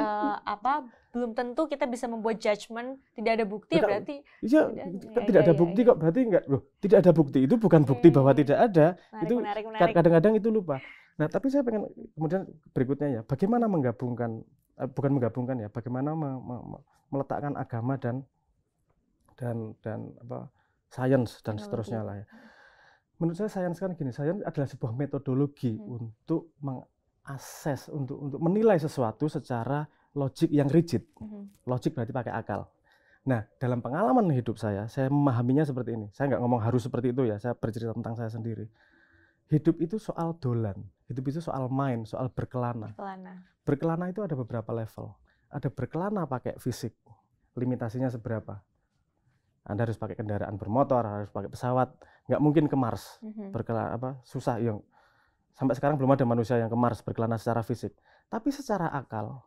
belum tentu kita bisa membuat judgement, tidak ada bukti ya berarti. Iya, tidak ada bukti kok, berarti enggak loh. Tidak ada bukti itu bukan bukti bahwa tidak ada. Menarik. Kadang-kadang itu lupa. Nah, tapi saya pengen kemudian berikutnya ya, bagaimana menggabungkan bagaimana meletakkan agama dan sains dan seterusnya lah ya. Menurut saya sains kan gini, sains adalah sebuah metodologi untuk mengakses, untuk menilai sesuatu secara logik yang rigid. Logik berarti pakai akal. Nah, dalam pengalaman hidup saya memahaminya seperti ini. Saya nggak ngomong harus seperti itu ya, saya bercerita tentang saya sendiri. Hidup itu soal dolan, hidup itu soal main, soal berkelana. Berkelana itu ada beberapa level. Ada berkelana pakai fisik, limitasinya seberapa. Anda harus pakai kendaraan bermotor, harus pakai pesawat, nggak mungkin ke Mars. Berkelana susah, yang sampai sekarang belum ada manusia yang ke Mars berkelana secara fisik. Tapi secara akal,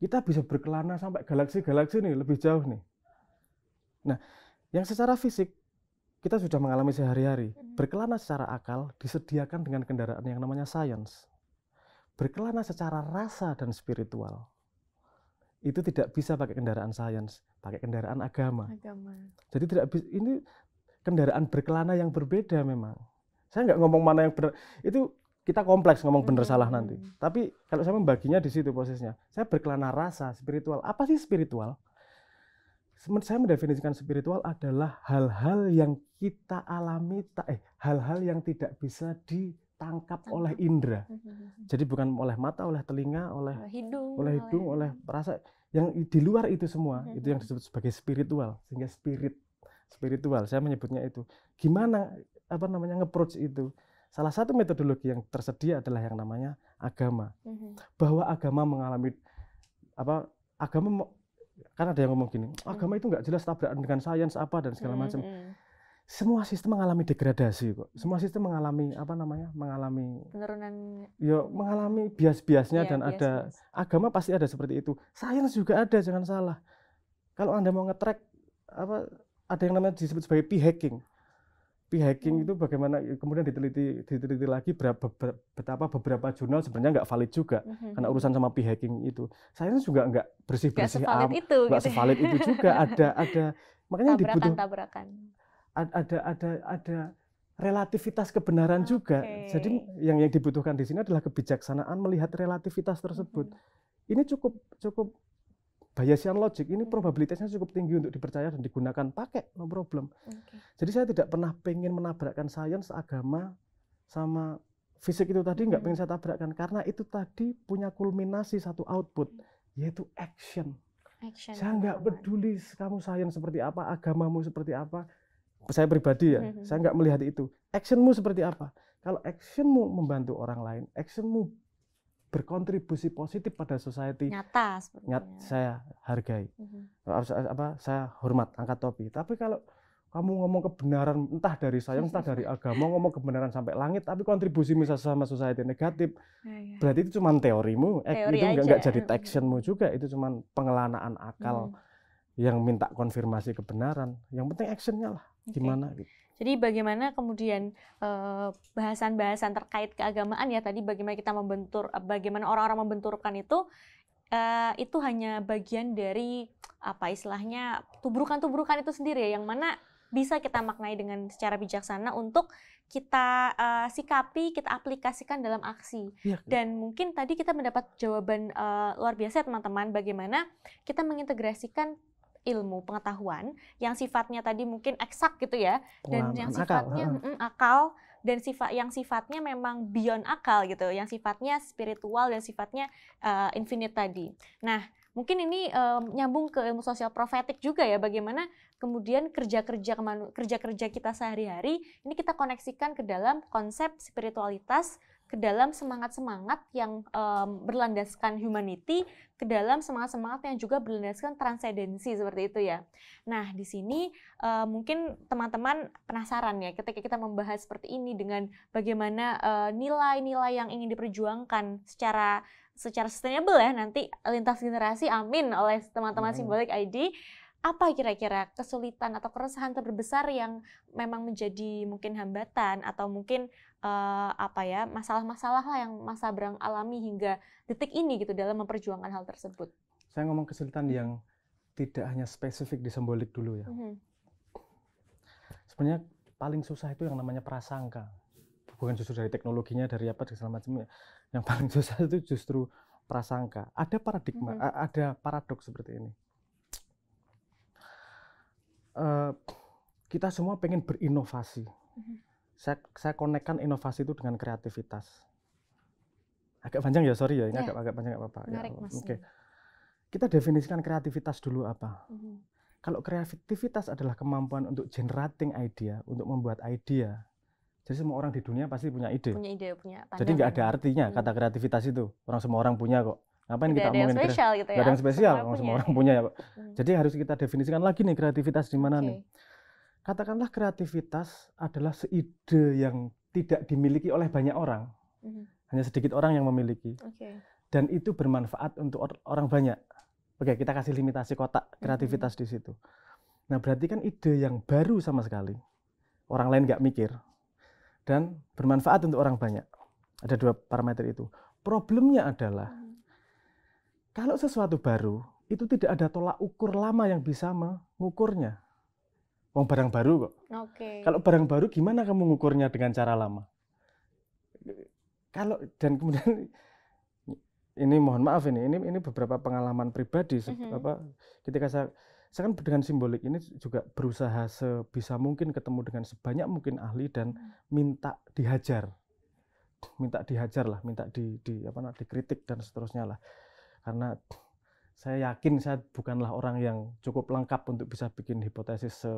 kita bisa berkelana sampai galaksi-galaksi nih, lebih jauh nih. Nah, yang secara fisik kita sudah mengalami sehari-hari. Berkelana secara akal disediakan dengan kendaraan yang namanya sains. Berkelana secara rasa dan spiritual itu tidak bisa pakai kendaraan sains, pakai kendaraan agama. Jadi tidak bisa, ini kendaraan berkelana yang berbeda memang. Saya nggak ngomong mana yang benar, itu kita kompleks ngomong benar salah nanti. Tapi kalau saya membaginya di situ posisinya, saya berkelana rasa, spiritual. Apa sih spiritual? Saya mendefinisikan spiritual adalah hal-hal yang kita alami, hal-hal yang tidak bisa ditangkap oleh indera. Jadi bukan oleh mata, oleh telinga, oleh hidung, oleh rasa. Yang di luar itu semua, itu yang disebut sebagai spiritual. Sehingga spiritual, saya menyebutnya itu. Gimana nge-approach itu? Salah satu metodologi yang tersedia adalah yang namanya agama. Bahwa agama mengalami kan ada yang ngomong gini, agama itu nggak jelas tabrakan dengan sains apa dan segala macam. Semua sistem mengalami degradasi kok. Semua sistem mengalami mengalami penurunan. Ya, mengalami bias-biasnya dan ada agama pasti ada seperti itu. Sains juga ada, jangan salah. Kalau Anda mau nge-track ada yang namanya disebut sebagai p-hacking. P-hacking itu bagaimana kemudian diteliti lagi betapa beberapa jurnal sebenarnya nggak valid juga karena urusan sama p-hacking itu. Sains juga nggak bersih-bersih nggak sevalid itu juga ada makanya tabrakan. Ada relativitas kebenaran juga. Jadi yang dibutuhkan di sini adalah kebijaksanaan melihat relativitas tersebut. Ini cukup Bayesian logic, ini probabilitasnya cukup tinggi untuk dipercaya dan digunakan, pakai, no problem. Jadi saya tidak pernah pengen menabrakkan sains, agama, sama fisik itu tadi, nggak pengen saya tabrakkan, karena itu tadi punya kulminasi satu output, yaitu action. Saya nggak peduli kamu sains seperti apa, agamamu seperti apa, saya pribadi ya, saya nggak melihat itu. Actionmu seperti apa? Kalau actionmu membantu orang lain, actionmu berkontribusi positif pada society, nyata saya hargai, saya hormat, angkat topi. Tapi kalau kamu ngomong kebenaran entah dari sains, entah dari agama, ngomong kebenaran sampai langit, tapi kontribusi misalnya sama society negatif, berarti itu cuma teorimu, itu nggak jadi actionmu juga, itu cuma pengelanaan akal yang minta konfirmasi kebenaran. Yang penting actionnya lah, gimana gitu. Jadi bagaimana kemudian bahasan-bahasan terkait keagamaan ya tadi, bagaimana kita bagaimana orang-orang membenturkan itu hanya bagian dari istilahnya tubrukan-tubrukan itu sendiri ya, yang mana bisa kita maknai dengan secara bijaksana untuk kita sikapi, kita aplikasikan dalam aksi. Iya. Dan mungkin tadi kita mendapat jawaban luar biasa teman-teman, bagaimana kita mengintegrasikan ilmu pengetahuan yang sifatnya tadi mungkin eksak gitu ya, dan yang sifatnya akal, dan yang sifatnya memang beyond akal gitu, yang sifatnya spiritual dan sifatnya infinite tadi. Nah, mungkin ini nyambung ke ilmu sosial profetik juga ya, bagaimana kemudian kerja-kerja kita sehari-hari ini kita koneksikan ke dalam konsep spiritualitas, ke dalam semangat-semangat yang berlandaskan humanity, ke dalam semangat-semangat yang juga berlandaskan transendensi seperti itu ya. Nah, di sini mungkin teman-teman penasaran ya ketika kita membahas seperti ini dengan bagaimana nilai-nilai yang ingin diperjuangkan secara sustainable ya nanti lintas generasi, amin, oleh teman-teman Symbolic ID. Apa kira-kira kesulitan atau keresahan terbesar yang memang menjadi mungkin hambatan atau mungkin masalah-masalah lah yang Mas Sabrang alami hingga detik ini gitu dalam memperjuangkan hal tersebut? Saya ngomong kesulitan yang tidak hanya spesifik di Symbolic dulu ya. Sebenarnya paling susah itu yang namanya prasangka. Bukan justru dari teknologinya, dari apa segala macamnya. Yang paling susah itu justru prasangka. Ada paradigma, ada paradoks seperti ini. Kita semua pengen berinovasi. Saya konekkan inovasi itu dengan kreativitas. Agak panjang ya, sorry ya, ini agak panjang, nggak apa-apa. Menarik, ya, Mas. Oke. Kita definisikan kreativitas dulu apa. Kalau kreativitas adalah kemampuan untuk generating idea, untuk membuat idea. Jadi semua orang di dunia pasti punya ide. Punya ide, punya pandangan. Jadi nggak ada artinya kata kreativitas itu. Semua orang punya kok. Ngapain kita omongin spesial gitu ya? Nggak ada yang spesial, semua orang punya ya, Pak. Jadi harus kita definisikan lagi nih kreativitas di mana nih. Katakanlah kreativitas adalah seide yang tidak dimiliki oleh banyak orang. Hanya sedikit orang yang memiliki. Dan itu bermanfaat untuk orang banyak. Oke, kita kasih limitasi kotak kreativitas di situ. Nah, berarti kan ide yang baru sama sekali. Orang lain nggak mikir. Dan bermanfaat untuk orang banyak. Ada dua parameter itu. Problemnya adalah kalau sesuatu baru, itu tidak ada tolak ukur lama yang bisa mengukurnya. Wong barang baru kok. Kalau barang baru gimana kamu mengukurnya dengan cara lama? Dan kemudian ini mohon maaf ini beberapa pengalaman pribadi ketika saya kan dengan Symbolic ini juga berusaha sebisa mungkin ketemu dengan sebanyak mungkin ahli dan minta dihajar lah, minta dikritik dan seterusnya lah. Karena saya yakin saya bukanlah orang yang cukup lengkap untuk bisa bikin hipotesis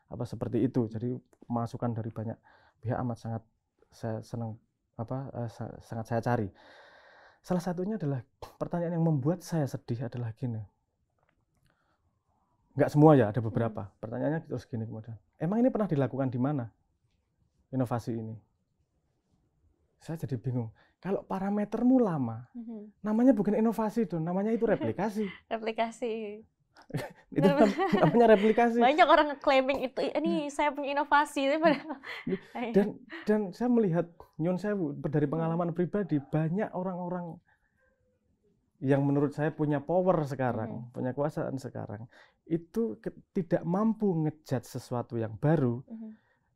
seperti itu. Jadi masukan dari banyak pihak amat sangat saya senang sangat saya cari. Salah satunya adalah pertanyaan yang membuat saya sedih adalah gini. Enggak semua ya, ada beberapa. Pertanyaannya terus gini kemudian. Emang ini pernah dilakukan di mana? Inovasi ini. Saya jadi bingung. Kalau parametermu lama, namanya bukan inovasi dong, namanya itu replikasi. Itu namanya replikasi. Banyak orang claiming itu, ini saya punya inovasi. Dan saya melihat, nyun sewu, dari pengalaman pribadi, banyak orang-orang yang menurut saya punya power sekarang, punya kekuasaan sekarang, itu tidak mampu ngejudge sesuatu yang baru,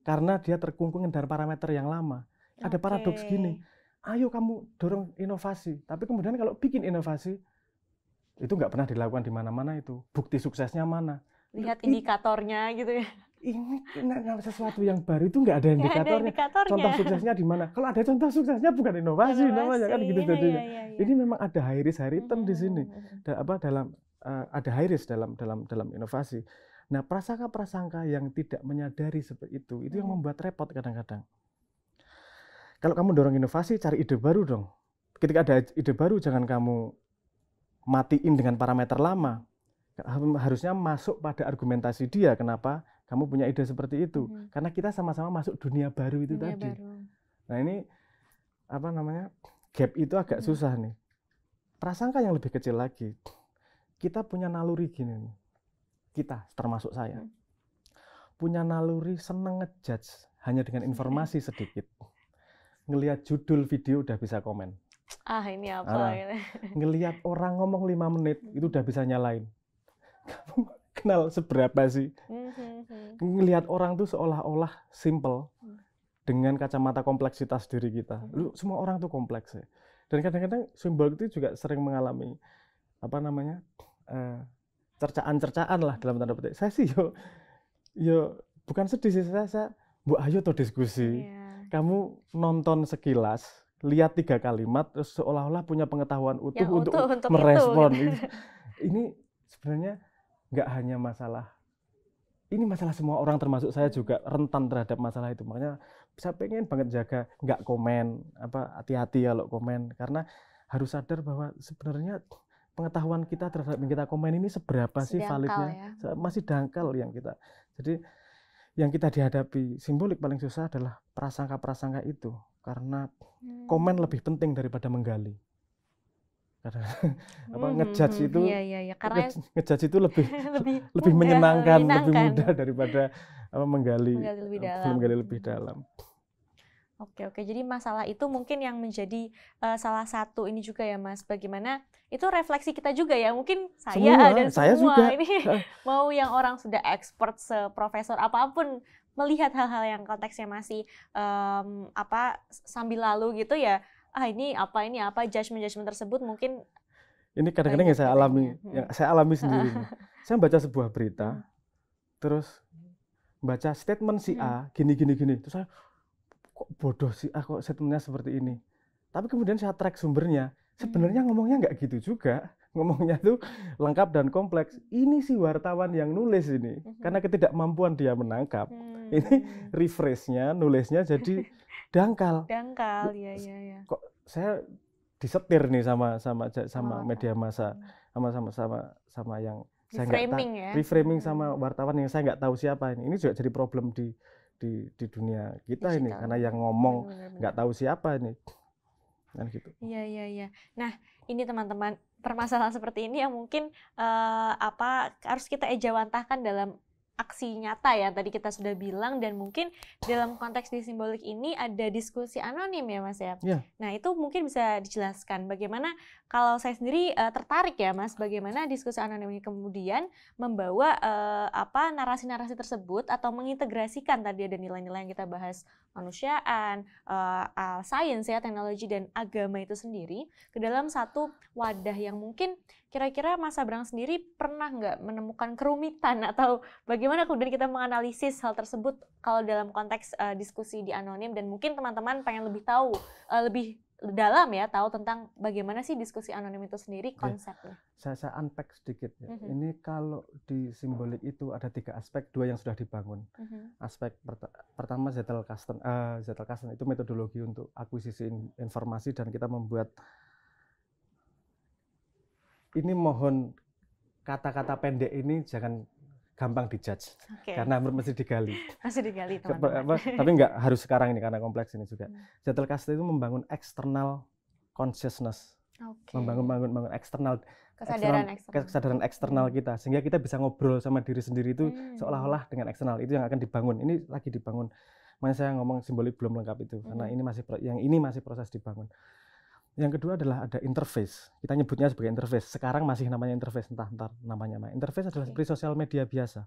karena dia terkungkung dari parameter yang lama. Ada paradoks gini, ayo kamu dorong inovasi, tapi kemudian kalau bikin inovasi, itu nggak pernah dilakukan di mana-mana itu. Bukti suksesnya mana? Lihat indikatornya gitu ya. Ini sesuatu yang baru itu nggak ada indikatornya. Contoh suksesnya di mana? Kalau ada contoh suksesnya bukan inovasi namanya kan gitu jadinya. Ini memang ada high risk high return di sini. Ada high risk dalam inovasi. Nah, prasangka-prasangka yang tidak menyadari seperti itu yang membuat repot kadang-kadang. Kalau kamu dorong inovasi, cari ide baru dong. Ketika ada ide baru, jangan kamu matiin dengan parameter lama. Harusnya masuk pada argumentasi dia, kenapa kamu punya ide seperti itu. Karena kita sama-sama masuk dunia baru itu tadi. Nah ini, gap itu agak susah nih. Prasangka yang lebih kecil lagi, kita punya naluri gini nih. Kita, termasuk saya, punya naluri seneng ngejudge hanya dengan informasi sedikit. Ngelihat judul video udah bisa komen. Ini apa? Ngelihat orang ngomong 5 menit itu udah bisa nyalain. Kamu kenal seberapa sih? ngelihat orang tuh seolah-olah simple dengan kacamata kompleksitas diri kita. Lu semua orang tuh kompleks ya. Dan kadang-kadang simbol itu juga sering mengalami apa namanya cercaan-cercaan lah dalam tanda petik. Saya sih yo bukan sedih sih, saya Bu ayo tuh diskusi. Kamu nonton sekilas, lihat 3 kalimat, terus seolah-olah punya pengetahuan utuh untuk merespon. Ini sebenarnya nggak hanya masalah, ini masalah semua orang termasuk saya juga rentan terhadap masalah itu. Makanya saya pengen banget jaga nggak komen, hati-hati kalau komen, karena harus sadar bahwa sebenarnya pengetahuan kita terhadap yang kita komen ini seberapa sih validnya, masih dangkal yang kita. Jadi yang kita dihadapi simbolik paling susah adalah prasangka-prasangka itu, karena komen lebih penting daripada menggali. Karena ngejudge itu, karena ngejudge itu lebih menyenangkan, lebih mudah daripada menggali lebih dalam. Oke, jadi masalah itu mungkin yang menjadi salah satu ini juga ya Mas, bagaimana itu refleksi kita juga ya, mungkin saya juga ini mau yang orang sudah expert seprofesor apapun melihat hal-hal yang konteksnya masih sambil lalu gitu ya, ini apa judgement tersebut mungkin ini kadang-kadang yang saya alami sendiri. Saya baca sebuah berita, terus baca statement si A gini, terus saya kok bodoh sih kok statementnya seperti ini. Tapi kemudian saya track sumbernya, sebenarnya ngomongnya nggak gitu juga. Ngomongnya tuh lengkap dan kompleks. Ini si wartawan yang nulis ini, karena ketidakmampuan dia menangkap. Ini rephrase-nya, nulisnya jadi dangkal. Iya. Kok saya disetir nih sama media massa, sama yang saya nggak tahu, reframing sama wartawan yang saya nggak tahu siapa ini. Ini juga jadi problem di dunia kita digital ini, karena yang ngomong nggak tahu siapa ini, kan gitu. Iya. Nah, ini teman-teman, permasalahan seperti ini yang mungkin harus kita ejawantahkan dalam aksi nyata ya, tadi kita sudah bilang, dan mungkin dalam konteks di simbolik ini ada diskusi anonim ya Mas ya. Nah itu mungkin bisa dijelaskan bagaimana, kalau saya sendiri tertarik ya Mas, bagaimana diskusi anonim ini kemudian membawa narasi-narasi tersebut atau mengintegrasikan tadi ada nilai-nilai yang kita bahas, manusiaan, sains ya, teknologi dan agama itu sendiri ke dalam satu wadah yang mungkin kira-kira Mas Sabrang sendiri pernah nggak menemukan kerumitan atau bagaimana kemudian kita menganalisis hal tersebut kalau dalam konteks diskusi di anonim, dan mungkin teman-teman pengen lebih tahu lebih dalam ya, tahu tentang bagaimana sih diskusi anonim itu sendiri konsepnya. Saya unpack sedikit ya. Ini kalau di simbolik itu ada 3 aspek, 2 yang sudah dibangun. Aspek pertama Zettelkasten itu metodologi untuk akuisisi informasi, dan kita membuat ini, mohon kata-kata pendek ini jangan gampang dijudge, karena mesti digali. Teman-teman. Tapi nggak harus sekarang ini karena kompleks ini juga. Zettelkasten itu membangun external consciousness, membangun eksternal kesadaran eksternal kita, sehingga kita bisa ngobrol sama diri sendiri itu seolah-olah dengan eksternal. Itu yang akan dibangun. Ini lagi dibangun. Makanya saya ngomong simbolik belum lengkap itu, karena ini masih proses dibangun. Yang kedua adalah ada interface. Kita nyebutnya sebagai interface. Sekarang masih namanya interface, entah namanya. Interface adalah seperti sosial media biasa.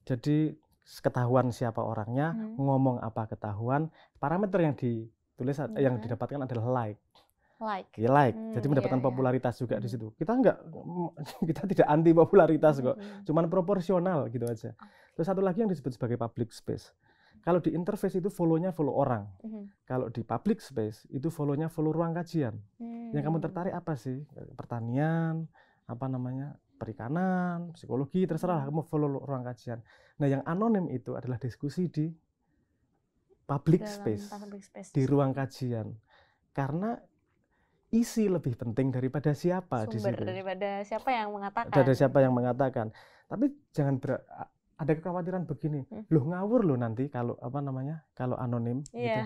Jadi ketahuan siapa orangnya, ngomong apa ketahuan. Parameter yang ditulis, yang didapatkan adalah like. Jadi mendapatkan popularitas juga di situ. Kita tidak anti popularitas kok. Cuman proporsional gitu aja. Terus satu lagi yang disebut sebagai public space. Kalau di interface itu follow-nya follow orang. Kalau di public space itu follow-nya follow ruang kajian. Yang kamu tertarik apa sih? Pertanian, perikanan, psikologi, terserah kamu follow ruang kajian. Nah, yang anonim itu adalah diskusi di public space, di ruang kajian. Karena isi lebih penting daripada siapa di situ. Daripada siapa yang mengatakan. Tapi jangan ada kekhawatiran begini, ngawur nanti kalau kalau anonim gitu.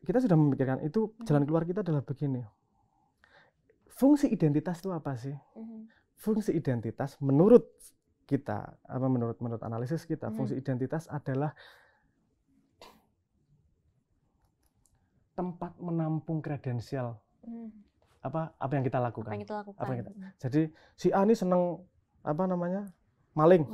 Kita sudah memikirkan itu, jalan keluar kita adalah begini. Fungsi identitas itu apa sih? Fungsi identitas menurut kita, menurut analisis kita, fungsi identitas adalah tempat menampung kredensial apa yang kita lakukan. Apa yang kita lakukan. Jadi si A ini seneng maling.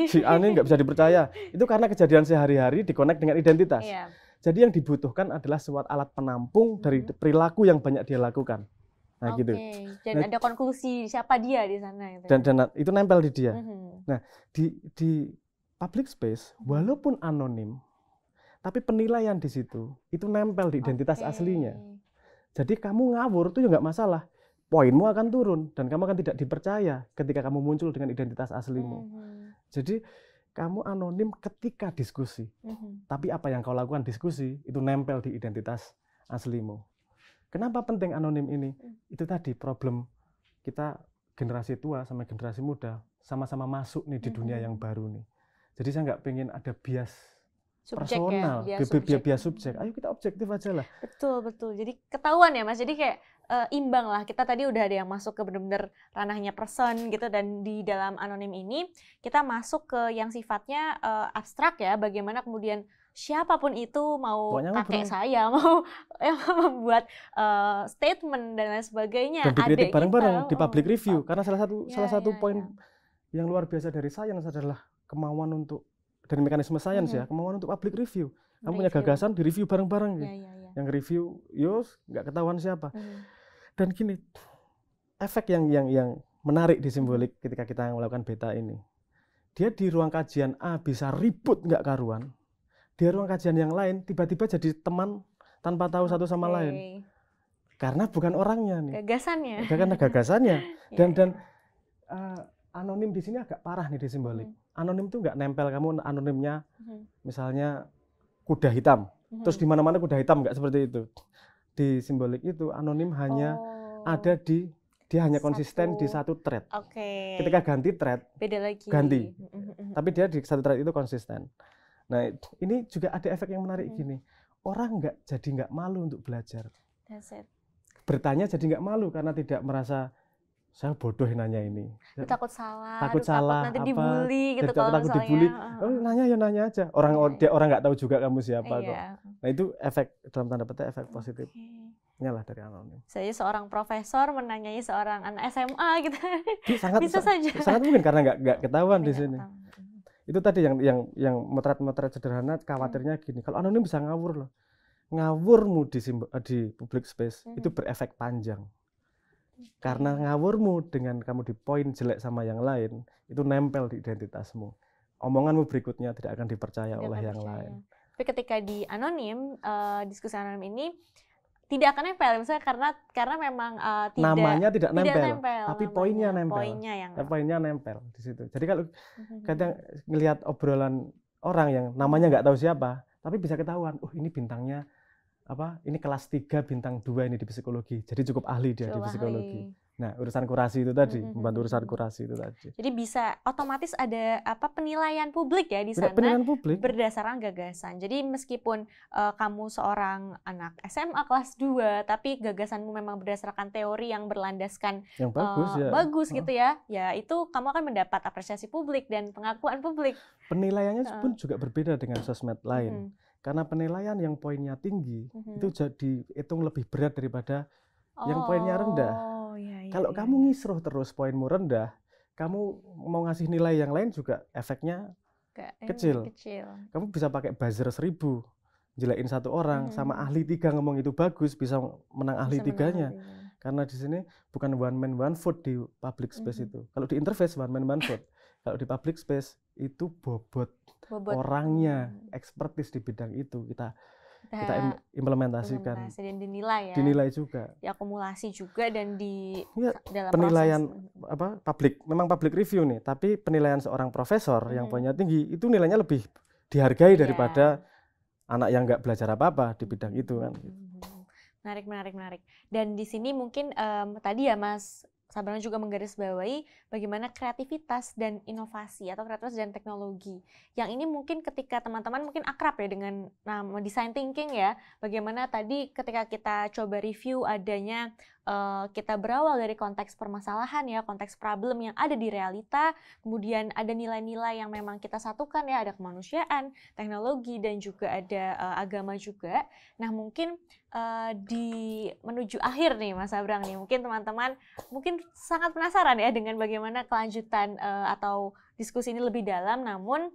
Si A ini nggak bisa dipercaya. Itu karena kejadian sehari-hari dikonek dengan identitas. Iya. Jadi yang dibutuhkan adalah suatu alat penampung dari perilaku yang banyak dia lakukan. Nah, gitu. Dan ada konklusi siapa dia di sana gitu. Dan itu nempel di dia. Nah, di public space walaupun anonim, tapi penilaian di situ itu nempel di identitas aslinya. Jadi kamu ngawur tuh ya nggak masalah. Poinmu akan turun dan kamu akan tidak dipercaya ketika kamu muncul dengan identitas aslimu. Jadi kamu anonim ketika diskusi, tapi apa yang kau lakukan diskusi itu nempel di identitas aslimu. Kenapa penting anonim ini? Itu tadi problem kita generasi tua sama generasi muda sama-sama masuk nih di dunia yang baru nih. Jadi saya nggak pengen ada bias subjek personal, ya, bias subjek. Ayo kita objektif aja lah. Betul. Jadi ketahuan ya Mas. Jadi kayak imbang lah. Kita tadi udah ada yang masuk ke benar-benar ranahnya person gitu, dan di dalam anonim ini kita masuk ke yang sifatnya abstrak ya. Bagaimana kemudian siapapun itu, mau pokoknya kakek saya, mau membuat statement dan lain sebagainya. Dan dikritik bareng-bareng di public review. Karena salah satu poin yang luar biasa dari sains adalah kemauan untuk, dari mekanisme sains ya, kemauan untuk public review. Kamu punya gagasan, di review bareng-bareng. Yang review, yos nggak ketahuan siapa. Dan gini, efek yang menarik di simbolik ketika kita melakukan beta ini, dia di ruang kajian A bisa ribut nggak karuan, di ruang kajian yang lain tiba-tiba jadi teman tanpa tahu satu sama lain, karena bukan orangnya nih, gagasannya. Dan anonim di sini agak parah nih di simbolik. Anonim itu nggak nempel, kamu anonimnya misalnya kuda hitam, terus di mana-mana kuda hitam, nggak seperti itu. Di simbolik itu anonim hanya ada dia hanya konsisten di satu thread. Ketika ganti thread, beda lagi. Ganti. Tapi dia di satu thread itu konsisten. Nah, ini juga ada efek yang menarik gini. Orang jadi nggak malu untuk belajar. Bertanya jadi nggak malu karena tidak merasa saya bodoh nanya ini. Takut salah, nanti dibully gitu kalau takut dibully. Nanya aja. Orang nggak tahu juga kamu siapa kok. Nah, itu efek dalam tanda petik efek positifnya lah dari anonim. Saya seorang profesor menanyai seorang anak SMA gitu. Bisa saja. Sangat mungkin karena nggak ketahuan di sini. Itu tadi yang motret sederhana, khawatirnya gini. Kalau anonim bisa ngawur loh. Ngawurmu di public space itu berefek panjang. Karena ngawurmu dengan kamu di poin jelek sama yang lain, itu nempel di identitasmu. Omonganmu berikutnya tidak akan dipercaya oleh yang lain. Tapi ketika di anonim, diskusi anonim ini tidak akan nempel, misalnya karena memang namanya tidak nempel, tapi poinnya nempel. Poinnya nempel di situ. Jadi kalau kadang ngelihat obrolan orang yang namanya nggak tahu siapa, tapi bisa ketahuan, ini bintangnya ini kelas 3 bintang 2 ini di psikologi. Jadi cukup ahli dia di psikologi. Nah, urusan kurasi itu tadi, membantu urusan kurasi itu tadi. Jadi bisa otomatis ada penilaian publik ya di sana, penilaian publik berdasarkan gagasan. Jadi meskipun kamu seorang anak SMA kelas 2, tapi gagasanmu memang berdasarkan teori yang berlandaskan yang bagus gitu ya. Ya itu kamu akan mendapat apresiasi publik dan pengakuan publik. Penilaiannya pun juga berbeda dengan sosmed lain. Karena penilaian yang poinnya tinggi itu jadi hitung lebih berat daripada yang poinnya rendah. Kalau kamu ngisruh terus poinmu rendah, kamu mau ngasih nilai yang lain juga efeknya kecil. Kamu bisa pakai buzzer 1000, jelekin satu orang, sama ahli 3 ngomong itu bagus, bisa menang ahli 3-nya. Karena di sini bukan one man one vote di public space itu. Kalau di interface one man one vote. Kalau di public space itu bobot orangnya, ekspertis di bidang itu kita implementasikan. Dan dinilai ya. Dinilai juga. Diakumulasi juga dan dalam penilaian proses. Public, memang public review nih, tapi penilaian seorang profesor yang poinnya tinggi itu nilainya lebih dihargai daripada anak yang nggak belajar apa-apa di bidang itu kan. Menarik. Dan di sini mungkin tadi ya Mas Sabrang juga menggarisbawahi bagaimana kreativitas dan inovasi atau kreativitas dan teknologi. Yang ini mungkin ketika teman-teman mungkin akrab ya dengan design thinking ya. Bagaimana tadi ketika kita coba review adanya kita berawal dari konteks permasalahan ya, konteks problem yang ada di realita, kemudian ada nilai-nilai yang memang kita satukan ya, ada kemanusiaan, teknologi dan juga ada agama juga. Nah mungkin di menuju akhir nih Mas Sabrang nih, mungkin teman-teman mungkin sangat penasaran ya dengan bagaimana kelanjutan atau diskusi ini lebih dalam, namun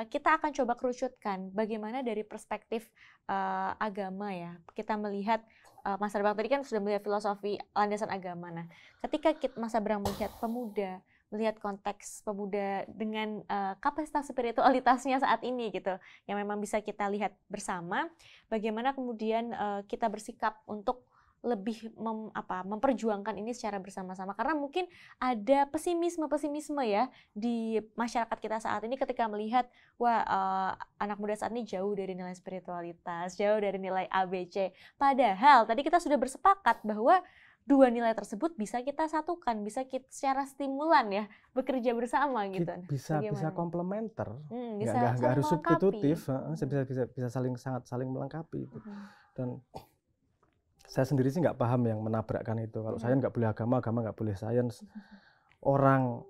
kita akan coba kerucutkan bagaimana dari perspektif agama ya. Kita melihat Mas Abrang tadi kan sudah melihat filosofi landasan agama. Nah, ketika Mas Abrang melihat pemuda, melihat konteks pemuda dengan kapasitas spiritualitasnya saat ini gitu, yang memang bisa kita lihat bersama, bagaimana kemudian kita bersikap untuk lebih memperjuangkan ini secara bersama-sama, karena mungkin ada pesimisme ya di masyarakat kita saat ini ketika melihat anak muda saat ini jauh dari nilai spiritualitas, jauh dari nilai ABC. Padahal tadi kita sudah bersepakat bahwa dua nilai tersebut bisa kita satukan, bisa kita secara stimulan ya bekerja bersama gitu. Bisa komplementer, nggak harus substitutif, bisa saling melengkapi. Dan saya sendiri sih nggak paham yang menabrakkan itu. Kalau saya nggak boleh agama nggak boleh sains. Orang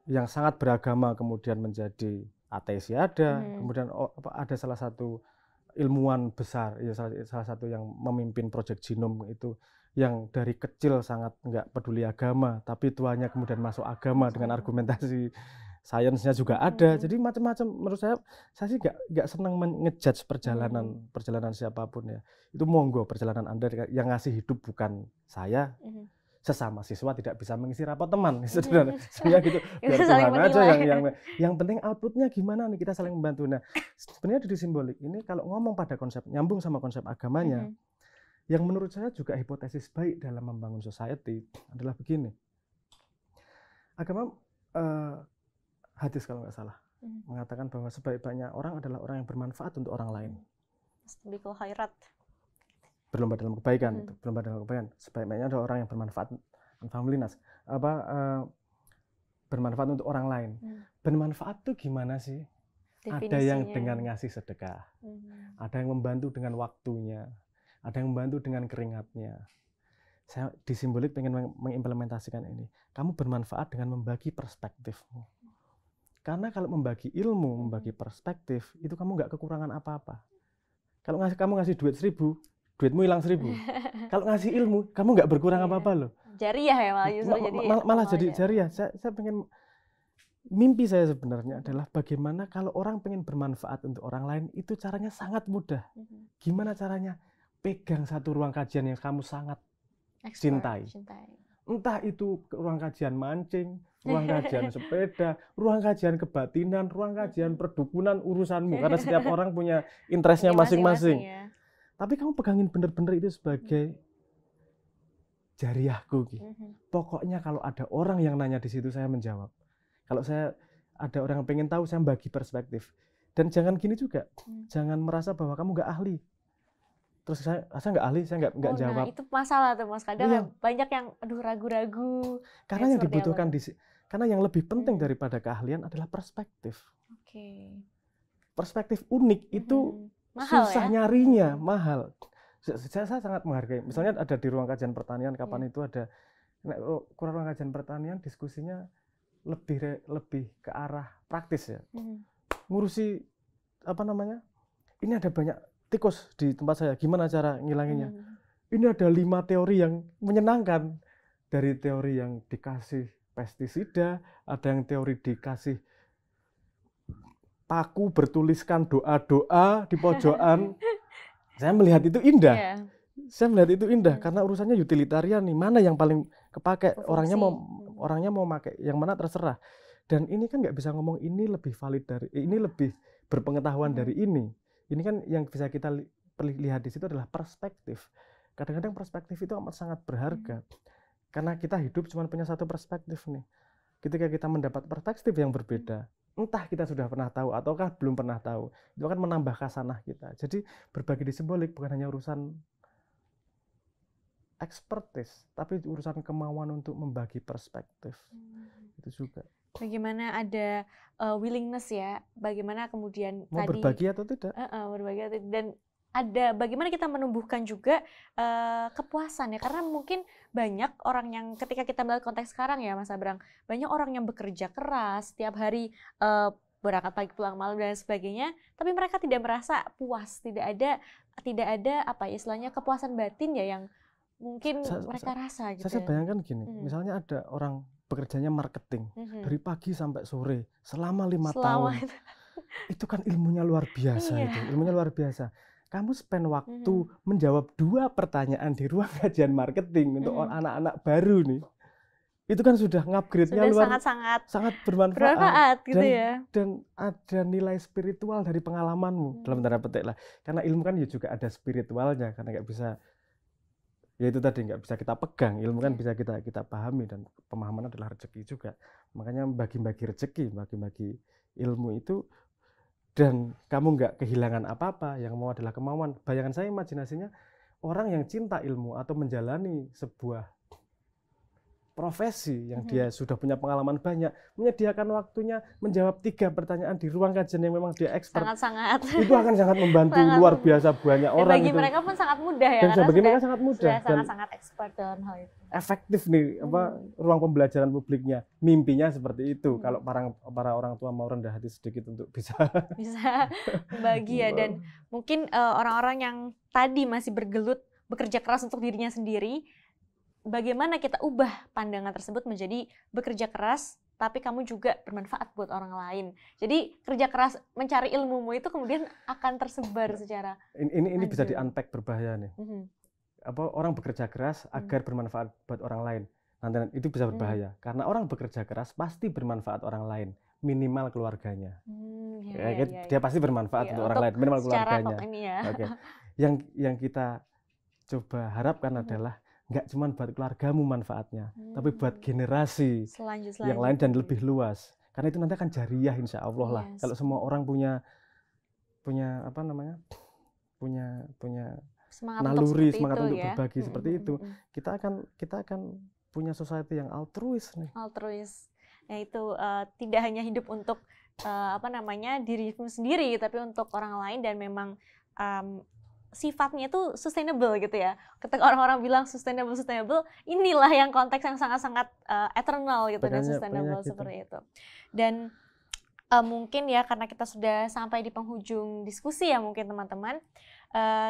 yang sangat beragama kemudian menjadi ateis ya ada. Kemudian ada salah satu ilmuwan besar, ya salah satu yang memimpin proyek Genom itu, yang dari kecil sangat nggak peduli agama, tapi tuanya kemudian masuk agama dengan argumentasi sainsnya juga ada. Jadi macam-macam. Menurut saya sih nggak senang ngejudge perjalanan siapapun ya. Itu monggo perjalanan Anda yang ngasih hidup bukan saya. Sesama siswa tidak bisa mengisi rapat teman. Sebenarnya gitu. Biar Tuhan aja yang penting outputnya gimana nih, kita saling membantu. Nah, sebenarnya di simbolik ini kalau ngomong pada konsep nyambung sama konsep agamanya, yang menurut saya juga hipotesis baik dalam membangun society adalah begini. Agama hadis kalau nggak salah mengatakan bahwa sebaik-baiknya orang adalah orang yang bermanfaat untuk orang lain. Istiqomah khairat. Berlomba dalam kebaikan, itu berlomba dalam kebaikan. Sebaik-baiknya adalah orang yang bermanfaat, bermanfaat untuk orang lain. Bermanfaat tuh gimana sih? Ada yang dengan ngasih sedekah, ada yang membantu dengan waktunya, ada yang membantu dengan keringatnya. Saya di simbolik pengen mengimplementasikan ini. Kamu bermanfaat dengan membagi perspektifmu. Karena kalau membagi ilmu, membagi perspektif, itu kamu nggak kekurangan apa-apa. Kalau kamu ngasih duit 1.000, duitmu hilang 1.000. Kalau ngasih ilmu, kamu nggak berkurang apa-apa loh. Jariah ya malah justru malah jadi jariah. Saya pengen, mimpi saya sebenarnya adalah bagaimana kalau orang pengen bermanfaat untuk orang lain, itu caranya sangat mudah. Gimana caranya? Pegang satu ruang kajian yang kamu sangat cintai. Entah itu ruang kajian mancing, ruang kajian sepeda, ruang kajian kebatinan, ruang kajian perdukunan, urusanmu. Karena setiap orang punya interestnya masing-masing. Ya. Tapi kamu pegangin bener-bener itu sebagai jariahku. Pokoknya kalau ada orang yang nanya di situ, saya menjawab. Kalau saya ada orang yang pengen tahu, saya bagi perspektif. Dan jangan gini juga, jangan merasa bahwa kamu nggak ahli. Terus saya nggak ahli, saya nggak jawab. Nah itu masalah tuh Mas, kadang banyak yang ragu-ragu. Karena yang dibutuhkan karena yang lebih penting daripada keahlian adalah perspektif. Perspektif unik itu mahal, susah nyarinya, mahal. Saya sangat menghargai. Misalnya ada di ruang kajian pertanian, kapan itu ada ruang kajian pertanian, diskusinya lebih ke arah praktis ya. Ngurusi ini ada banyak tikus di tempat saya, gimana cara ngilanginnya? Ini ada 5 teori yang menyenangkan. Dari teori yang dikasih pestisida, ada yang teori dikasih paku bertuliskan doa-doa di pojokan. Saya melihat itu indah. Saya melihat itu indah karena urusannya utilitarian nih. Mana yang paling kepake? Orangnya mau pakai yang mana terserah. Dan ini kan nggak bisa ngomong ini lebih valid dari ini, lebih berpengetahuan dari ini. Ini kan yang bisa kita lihat di situ adalah perspektif. Kadang-kadang perspektif itu amat sangat berharga. Karena kita hidup cuma punya satu perspektif nih. Ketika kita mendapat perspektif yang berbeda, entah kita sudah pernah tahu ataukah belum pernah tahu, itu akan menambah khasanah kita. Jadi berbagi di simbolik bukan hanya urusan expertise, tapi urusan kemauan untuk membagi perspektif. Itu juga. Bagaimana ada willingness ya, bagaimana kemudian mau berbagi atau tidak? Berbagi atau tidak. Dan ada bagaimana kita menumbuhkan juga kepuasan ya, karena mungkin banyak orang yang ketika kita melihat konteks sekarang ya Mas Abrang, banyak orang yang bekerja keras setiap hari, berangkat pagi pulang malam dan sebagainya, tapi mereka tidak merasa puas, tidak ada apa ya istilahnya kepuasan batin ya yang mungkin mereka rasa gitu. Saya bayangkan gini, misalnya ada orang bekerjanya marketing dari pagi sampai sore selama 5 tahun. Itu kan ilmunya luar biasa. Itu ilmunya luar biasa. Kamu spend waktu menjawab 2 pertanyaan di ruang kajian marketing untuk anak-anak baru nih. Itu kan sudah ngupgrade-nya sangat bermanfaat gitu dan ada nilai spiritual dari pengalamanmu dalam tanda petik lah. Karena ilmu kan ya juga ada spiritualnya, karena nggak bisa, ya itu tadi, nggak bisa kita pegang. Ilmu kan bisa kita pahami, dan pemahaman adalah rezeki juga. Makanya bagi-bagi rezeki, bagi-bagi ilmu itu, dan kamu nggak kehilangan apa-apa, yang mau adalah kemauan. Bayangan saya, imajinasinya, orang yang cinta ilmu atau menjalani sebuah profesi yang dia sudah punya pengalaman banyak, menyediakan waktunya menjawab 3 pertanyaan di ruang kajian yang memang dia expert, itu akan sangat membantu luar biasa banyak orang. Bagi mereka pun sangat mudah ya, dan bagi mereka sangat mudah dan sangat expert dalam hal itu. Efektif nih ruang pembelajaran publiknya. Mimpinya seperti itu. Kalau para orang tua mau rendah hati sedikit untuk bisa bagi ya, dan mungkin orang-orang yang tadi masih bergelut bekerja keras untuk dirinya sendiri, bagaimana kita ubah pandangan tersebut menjadi bekerja keras, tapi kamu juga bermanfaat buat orang lain. Jadi kerja keras mencari ilmumu itu kemudian akan tersebar secara ini bisa di-unpack, berbahaya nih. Orang bekerja keras agar bermanfaat buat orang lain. Nanti itu bisa berbahaya. Karena orang bekerja keras pasti bermanfaat orang lain, minimal keluarganya. Dia pasti bermanfaat untuk orang lain, minimal keluarganya. Okay. Yang kita coba harapkan adalah nggak cuma buat keluargamu manfaatnya, tapi buat generasi yang lain dan lebih luas. Karena itu nanti akan jariah, insya Allah lah. Kalau semua orang punya naluri, semangat untuk berbagi seperti itu, kita akan punya society yang altruis nih. Altruis. Nah itu tidak hanya hidup untuk dirimu sendiri, tapi untuk orang lain, dan memang sifatnya itu sustainable gitu ya. Ketika orang-orang bilang sustainable, inilah yang konteks yang sangat-sangat eternal gitu, dan sustainable gitu. Seperti itu. Dan mungkin ya, karena kita sudah sampai di penghujung diskusi ya mungkin teman-teman,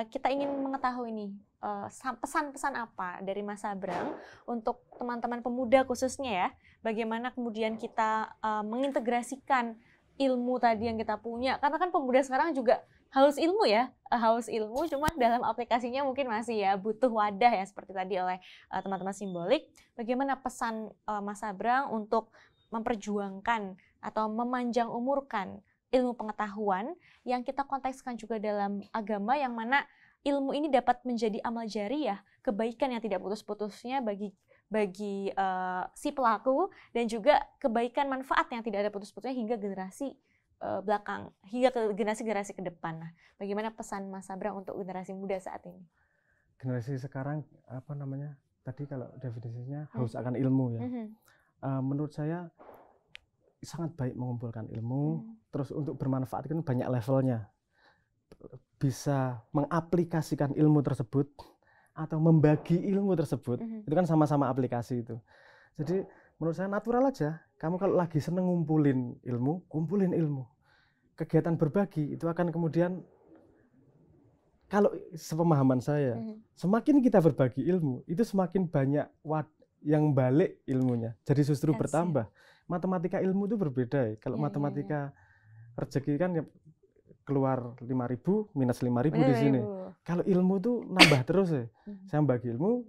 kita ingin mengetahui nih pesan-pesan apa dari Mas Sabrang untuk teman-teman pemuda khususnya ya, bagaimana kemudian kita mengintegrasikan ilmu tadi yang kita punya, karena kan pemuda sekarang juga haus ilmu ya, cuma dalam aplikasinya mungkin masih ya butuh wadah ya, seperti tadi oleh teman-teman Simbolik. Bagaimana pesan Mas Sabrang untuk memperjuangkan atau memanjang umurkan ilmu pengetahuan yang kita kontekskan juga dalam agama, yang mana ilmu ini dapat menjadi amal jariyah, kebaikan yang tidak putus-putusnya bagi si pelaku, dan juga kebaikan manfaat yang tidak ada putus-putusnya hingga generasi belakang, hingga ke generasi ke depan. Nah, bagaimana pesan Mas Sabrang untuk generasi muda saat ini? Generasi sekarang tadi kalau definisinya haus akan ilmu ya. Menurut saya sangat baik mengumpulkan ilmu, terus untuk bermanfaat kan banyak levelnya. Bisa mengaplikasikan ilmu tersebut atau membagi ilmu tersebut, itu kan sama-sama aplikasi itu. Jadi menurut saya natural aja. Kamu kalau lagi seneng ngumpulin ilmu, kumpulin ilmu. Kegiatan berbagi itu akan kemudian, kalau sepemahaman saya, semakin kita berbagi ilmu, itu semakin banyak yang balik ilmunya. Jadi justru bertambah. Matematika ilmu itu berbeda ya. Kalau matematika rezeki kan ya keluar 5.000 minus 5.000 di sini. Kalau ilmu tuh nambah terus ya. Saya bagi ilmu,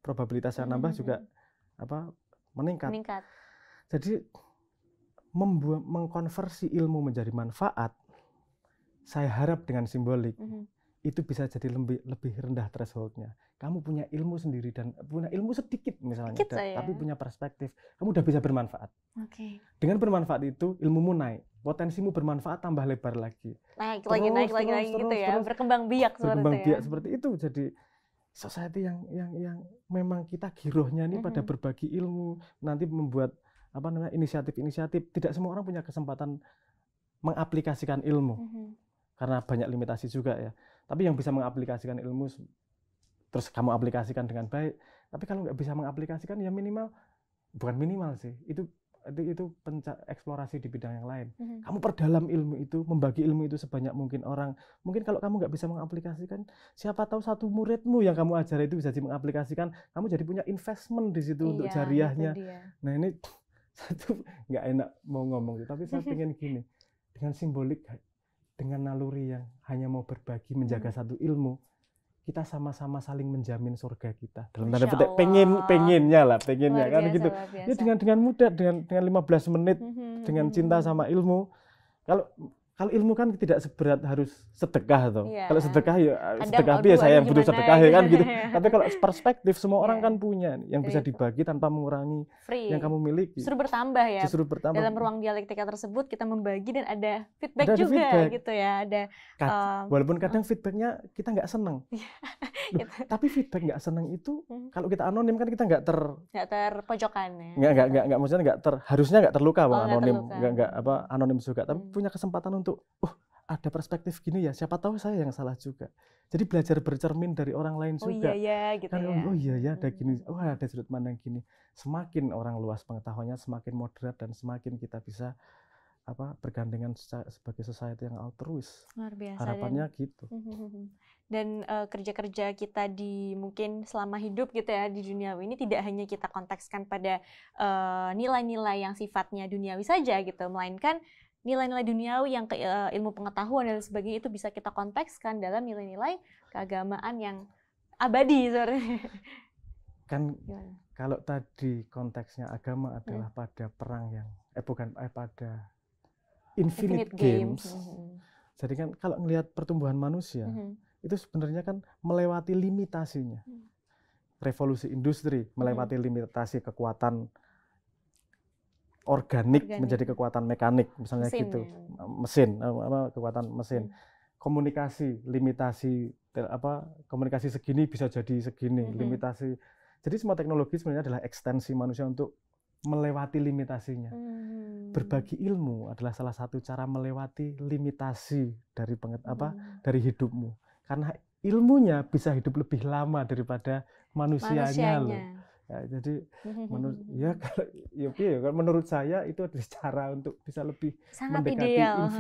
probabilitasnya nambah juga meningkat. Jadi mengkonversi ilmu menjadi manfaat, saya harap dengan Simbolik itu bisa jadi lebih rendah thresholdnya. Kamu punya ilmu sendiri dan punya ilmu sedikit misalnya, tapi punya perspektif, kamu udah bisa bermanfaat. Dengan bermanfaat itu ilmumu naik, potensimu bermanfaat tambah lebar lagi. Naik lagi gitu ya, berkembang biak seperti itu. Jadi society yang memang kita girohnya ini pada berbagi ilmu, nanti membuat inisiatif-inisiatif. Tidak semua orang punya kesempatan mengaplikasikan ilmu karena banyak limitasi juga ya. Tapi yang bisa mengaplikasikan ilmu terus kamu aplikasikan dengan baik. Tapi kalau nggak bisa mengaplikasikan ya bukan minimal sih, itu itu eksplorasi di bidang yang lain. Kamu perdalam ilmu itu, membagi ilmu itu sebanyak mungkin orang. Mungkin kalau kamu nggak bisa mengaplikasikan, siapa tahu satu muridmu yang kamu ajar itu bisa mengaplikasikan, kamu jadi punya investment di situ untuk jariahnya. Nah ini satu nggak enak mau ngomong, tapi saya pengen gini, dengan simbolik, dengan naluri yang hanya mau berbagi, menjaga satu ilmu, kita sama-sama saling menjamin surga kita. Dalam tanda petik pengennya kan gitu. Ya dengan mudah, dengan 15 menit, dengan cinta sama ilmu. Kalau ilmu kan tidak seberat harus sedekah toh. Kalau sedekah ya sedekah ya saya yang butuh sedekah ya kan gitu. Tapi kalau perspektif semua orang kan punya yang bisa dibagi tanpa mengurangi yang kamu miliki. Justru bertambah ya. Dalam ruang dialektika tersebut kita membagi dan ada feedback juga gitu ya. Walaupun kadang feedbacknya kita nggak seneng. Tapi feedback nggak seneng itu kalau kita anonim kan kita nggak terpojokkan ya. Nggak maksudnya harusnya nggak terluka anonim juga, tapi punya kesempatan untuk ada perspektif gini ya, siapa tahu saya yang salah juga. Jadi belajar bercermin dari orang lain juga. Gitu kan, ya. Ada gini, ada sudut pandang gini. Semakin orang luas pengetahuannya, semakin moderat dan semakin kita bisa bergandengan sebagai society yang altruis. Luar biasa. Harapannya gitu. Dan kerja-kerja kita di mungkin selama hidup gitu ya di duniawi ini tidak hanya kita kontekskan pada nilai-nilai yang sifatnya duniawi saja gitu, melainkan nilai-nilai duniawi yang ilmu pengetahuan dan sebagainya itu bisa kita kontekskan dalam nilai-nilai keagamaan yang abadi sebenarnya. Kan kalau tadi konteksnya agama adalah pada perang yang pada Infinite Games. Jadi kan kalau ngelihat pertumbuhan manusia itu sebenarnya kan melewati limitasinya. Revolusi industri melewati limitasi kekuatan organik menjadi kekuatan mekanik misalnya gitu. Mesin kekuatan mesin. Komunikasi limitasi komunikasi segini bisa jadi segini, limitasi. Jadi semua teknologi sebenarnya adalah ekstensi manusia untuk melewati limitasinya. Berbagi ilmu adalah salah satu cara melewati limitasi dari hidupmu. Karena ilmunya bisa hidup lebih lama daripada manusianya. Loh. Ya, jadi menurut saya itu adalah cara untuk bisa lebih sangat mendekati ideal.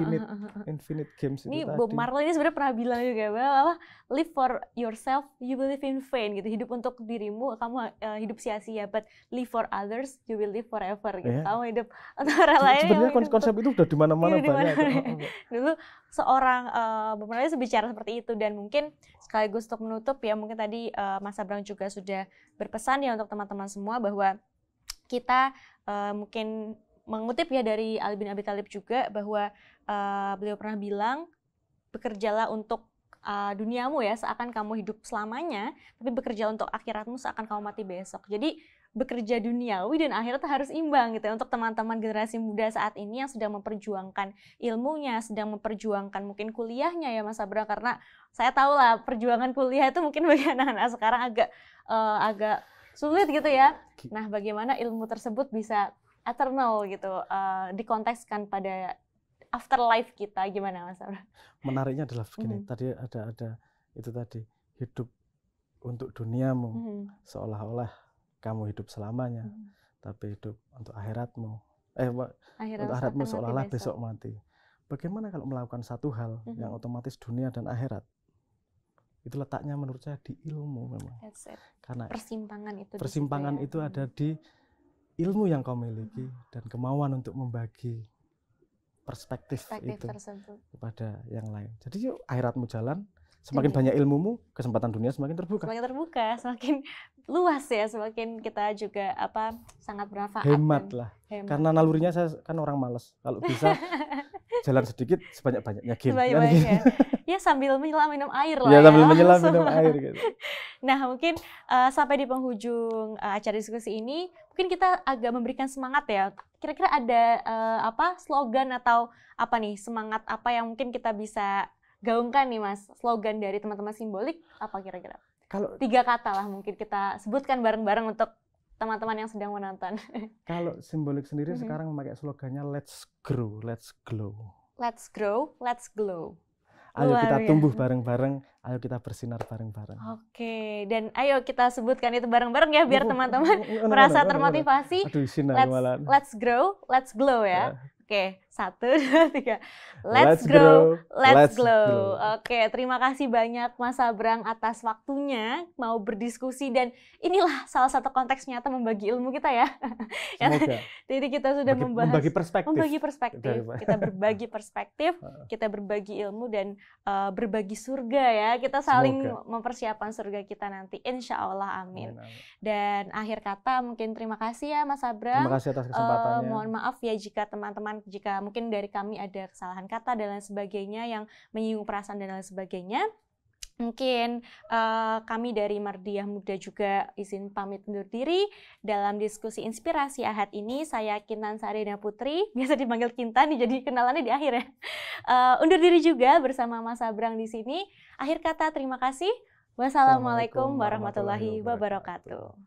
Infinite Games ini itu Bob tadi. Marley ini sebenarnya pernah bilang juga bahwa live for yourself, you will live in vain gitu. Hidup untuk dirimu, kamu hidup sia-sia, but live for others, you will live forever gitu. Kamu hidup untuk orang lain. Sebenarnya konsep itu udah di mana-mana banyak. Dulu seorang Bob Marley berbicara seperti itu, dan mungkin sekaligus untuk menutup ya, mungkin tadi Mas Sabrang juga sudah berpesan ya untuk teman-teman semua bahwa kita mungkin mengutip ya dari Ali bin Abi Thalib juga bahwa beliau pernah bilang, bekerjalah untuk duniamu ya seakan kamu hidup selamanya, tapi bekerja untuk akhiratmu seakan kamu mati besok. Jadi bekerja duniawi dan akhirat harus imbang gitu ya, untuk teman-teman generasi muda saat ini yang sedang memperjuangkan ilmunya, sedang memperjuangkan mungkin kuliahnya ya Mas Sabrang, karena saya tahu lah perjuangan kuliah itu mungkin bagi anak-anak sekarang agak sulit gitu ya. Nah, bagaimana ilmu tersebut bisa eternal gitu, dikontekskan pada afterlife kita, gimana Mas Sabrang? Menariknya adalah begini, tadi ada itu tadi, hidup untuk duniamu seolah-olah kamu hidup selamanya, tapi hidup untuk akhiratmu. Untuk akhiratmu seolah-olah besok mati. Bagaimana kalau melakukan satu hal yang otomatis dunia dan akhirat? Itu letaknya menurut saya di ilmu memang. Karena persimpangan itu ada di ilmu yang kau miliki dan kemauan untuk membagi perspektif itu tersebut kepada yang lain. Jadi yuk akhiratmu jalan, semakin banyak ilmumu, kesempatan dunia semakin terbuka. Semakin luas ya, semakin kita juga sangat bermanfaat. Hemat. Karena nalurinya saya kan orang malas. Kalau bisa jalan sedikit sebanyak-banyaknya game. Ya sambil menyelam minum air lah. Ya sambil menyelam minum air gitu. Nah mungkin sampai di penghujung acara diskusi ini, mungkin kita agak memberikan semangat ya. Kira-kira ada slogan atau semangat apa yang mungkin kita bisa gaungkan nih Mas, slogan dari teman-teman Simbolik apa kira-kira? Kalau 3 kata lah mungkin kita sebutkan bareng-bareng untuk teman-teman yang sedang menonton. Kalau Simbolik sendiri sekarang memakai slogannya Let's Grow, Let's Glow. Let's grow, let's glow. Ayo Luar kita biasa. tumbuh bareng-bareng, ayo kita bersinar bareng-bareng. Oke, dan ayo kita sebutkan itu bareng-bareng ya biar teman-teman merasa termotivasi. Aduh, Let's grow, let's glow ya. Oke, 1, 2, 3. Let's grow, let's glow. Oke, terima kasih banyak Mas Sabrang atas waktunya mau berdiskusi, dan inilah salah satu konteks nyata membagi ilmu kita ya. Semoga. Jadi kita sudah membagi perspektif. Kita berbagi perspektif, kita berbagi ilmu, dan berbagi surga ya. Kita saling mempersiapkan surga kita nanti. Insya Allah, amin. Dan akhir kata mungkin terima kasih ya Mas Sabrang. Terima kasih atas kesempatannya. Mohon maaf ya jika teman-teman, jika mungkin dari kami ada kesalahan kata dan lain sebagainya yang menyinggung perasaan dan lain sebagainya. Mungkin kami dari Mardiah Muda juga izin pamit undur diri dalam diskusi inspirasi Ahad ini. Saya Kintan Sarina Putri, biasa dipanggil Kintan, jadi kenalannya di akhir ya. Undur diri juga bersama Mas Sabrang di sini. Akhir kata terima kasih. Wassalamualaikum warahmatullahi wabarakatuh.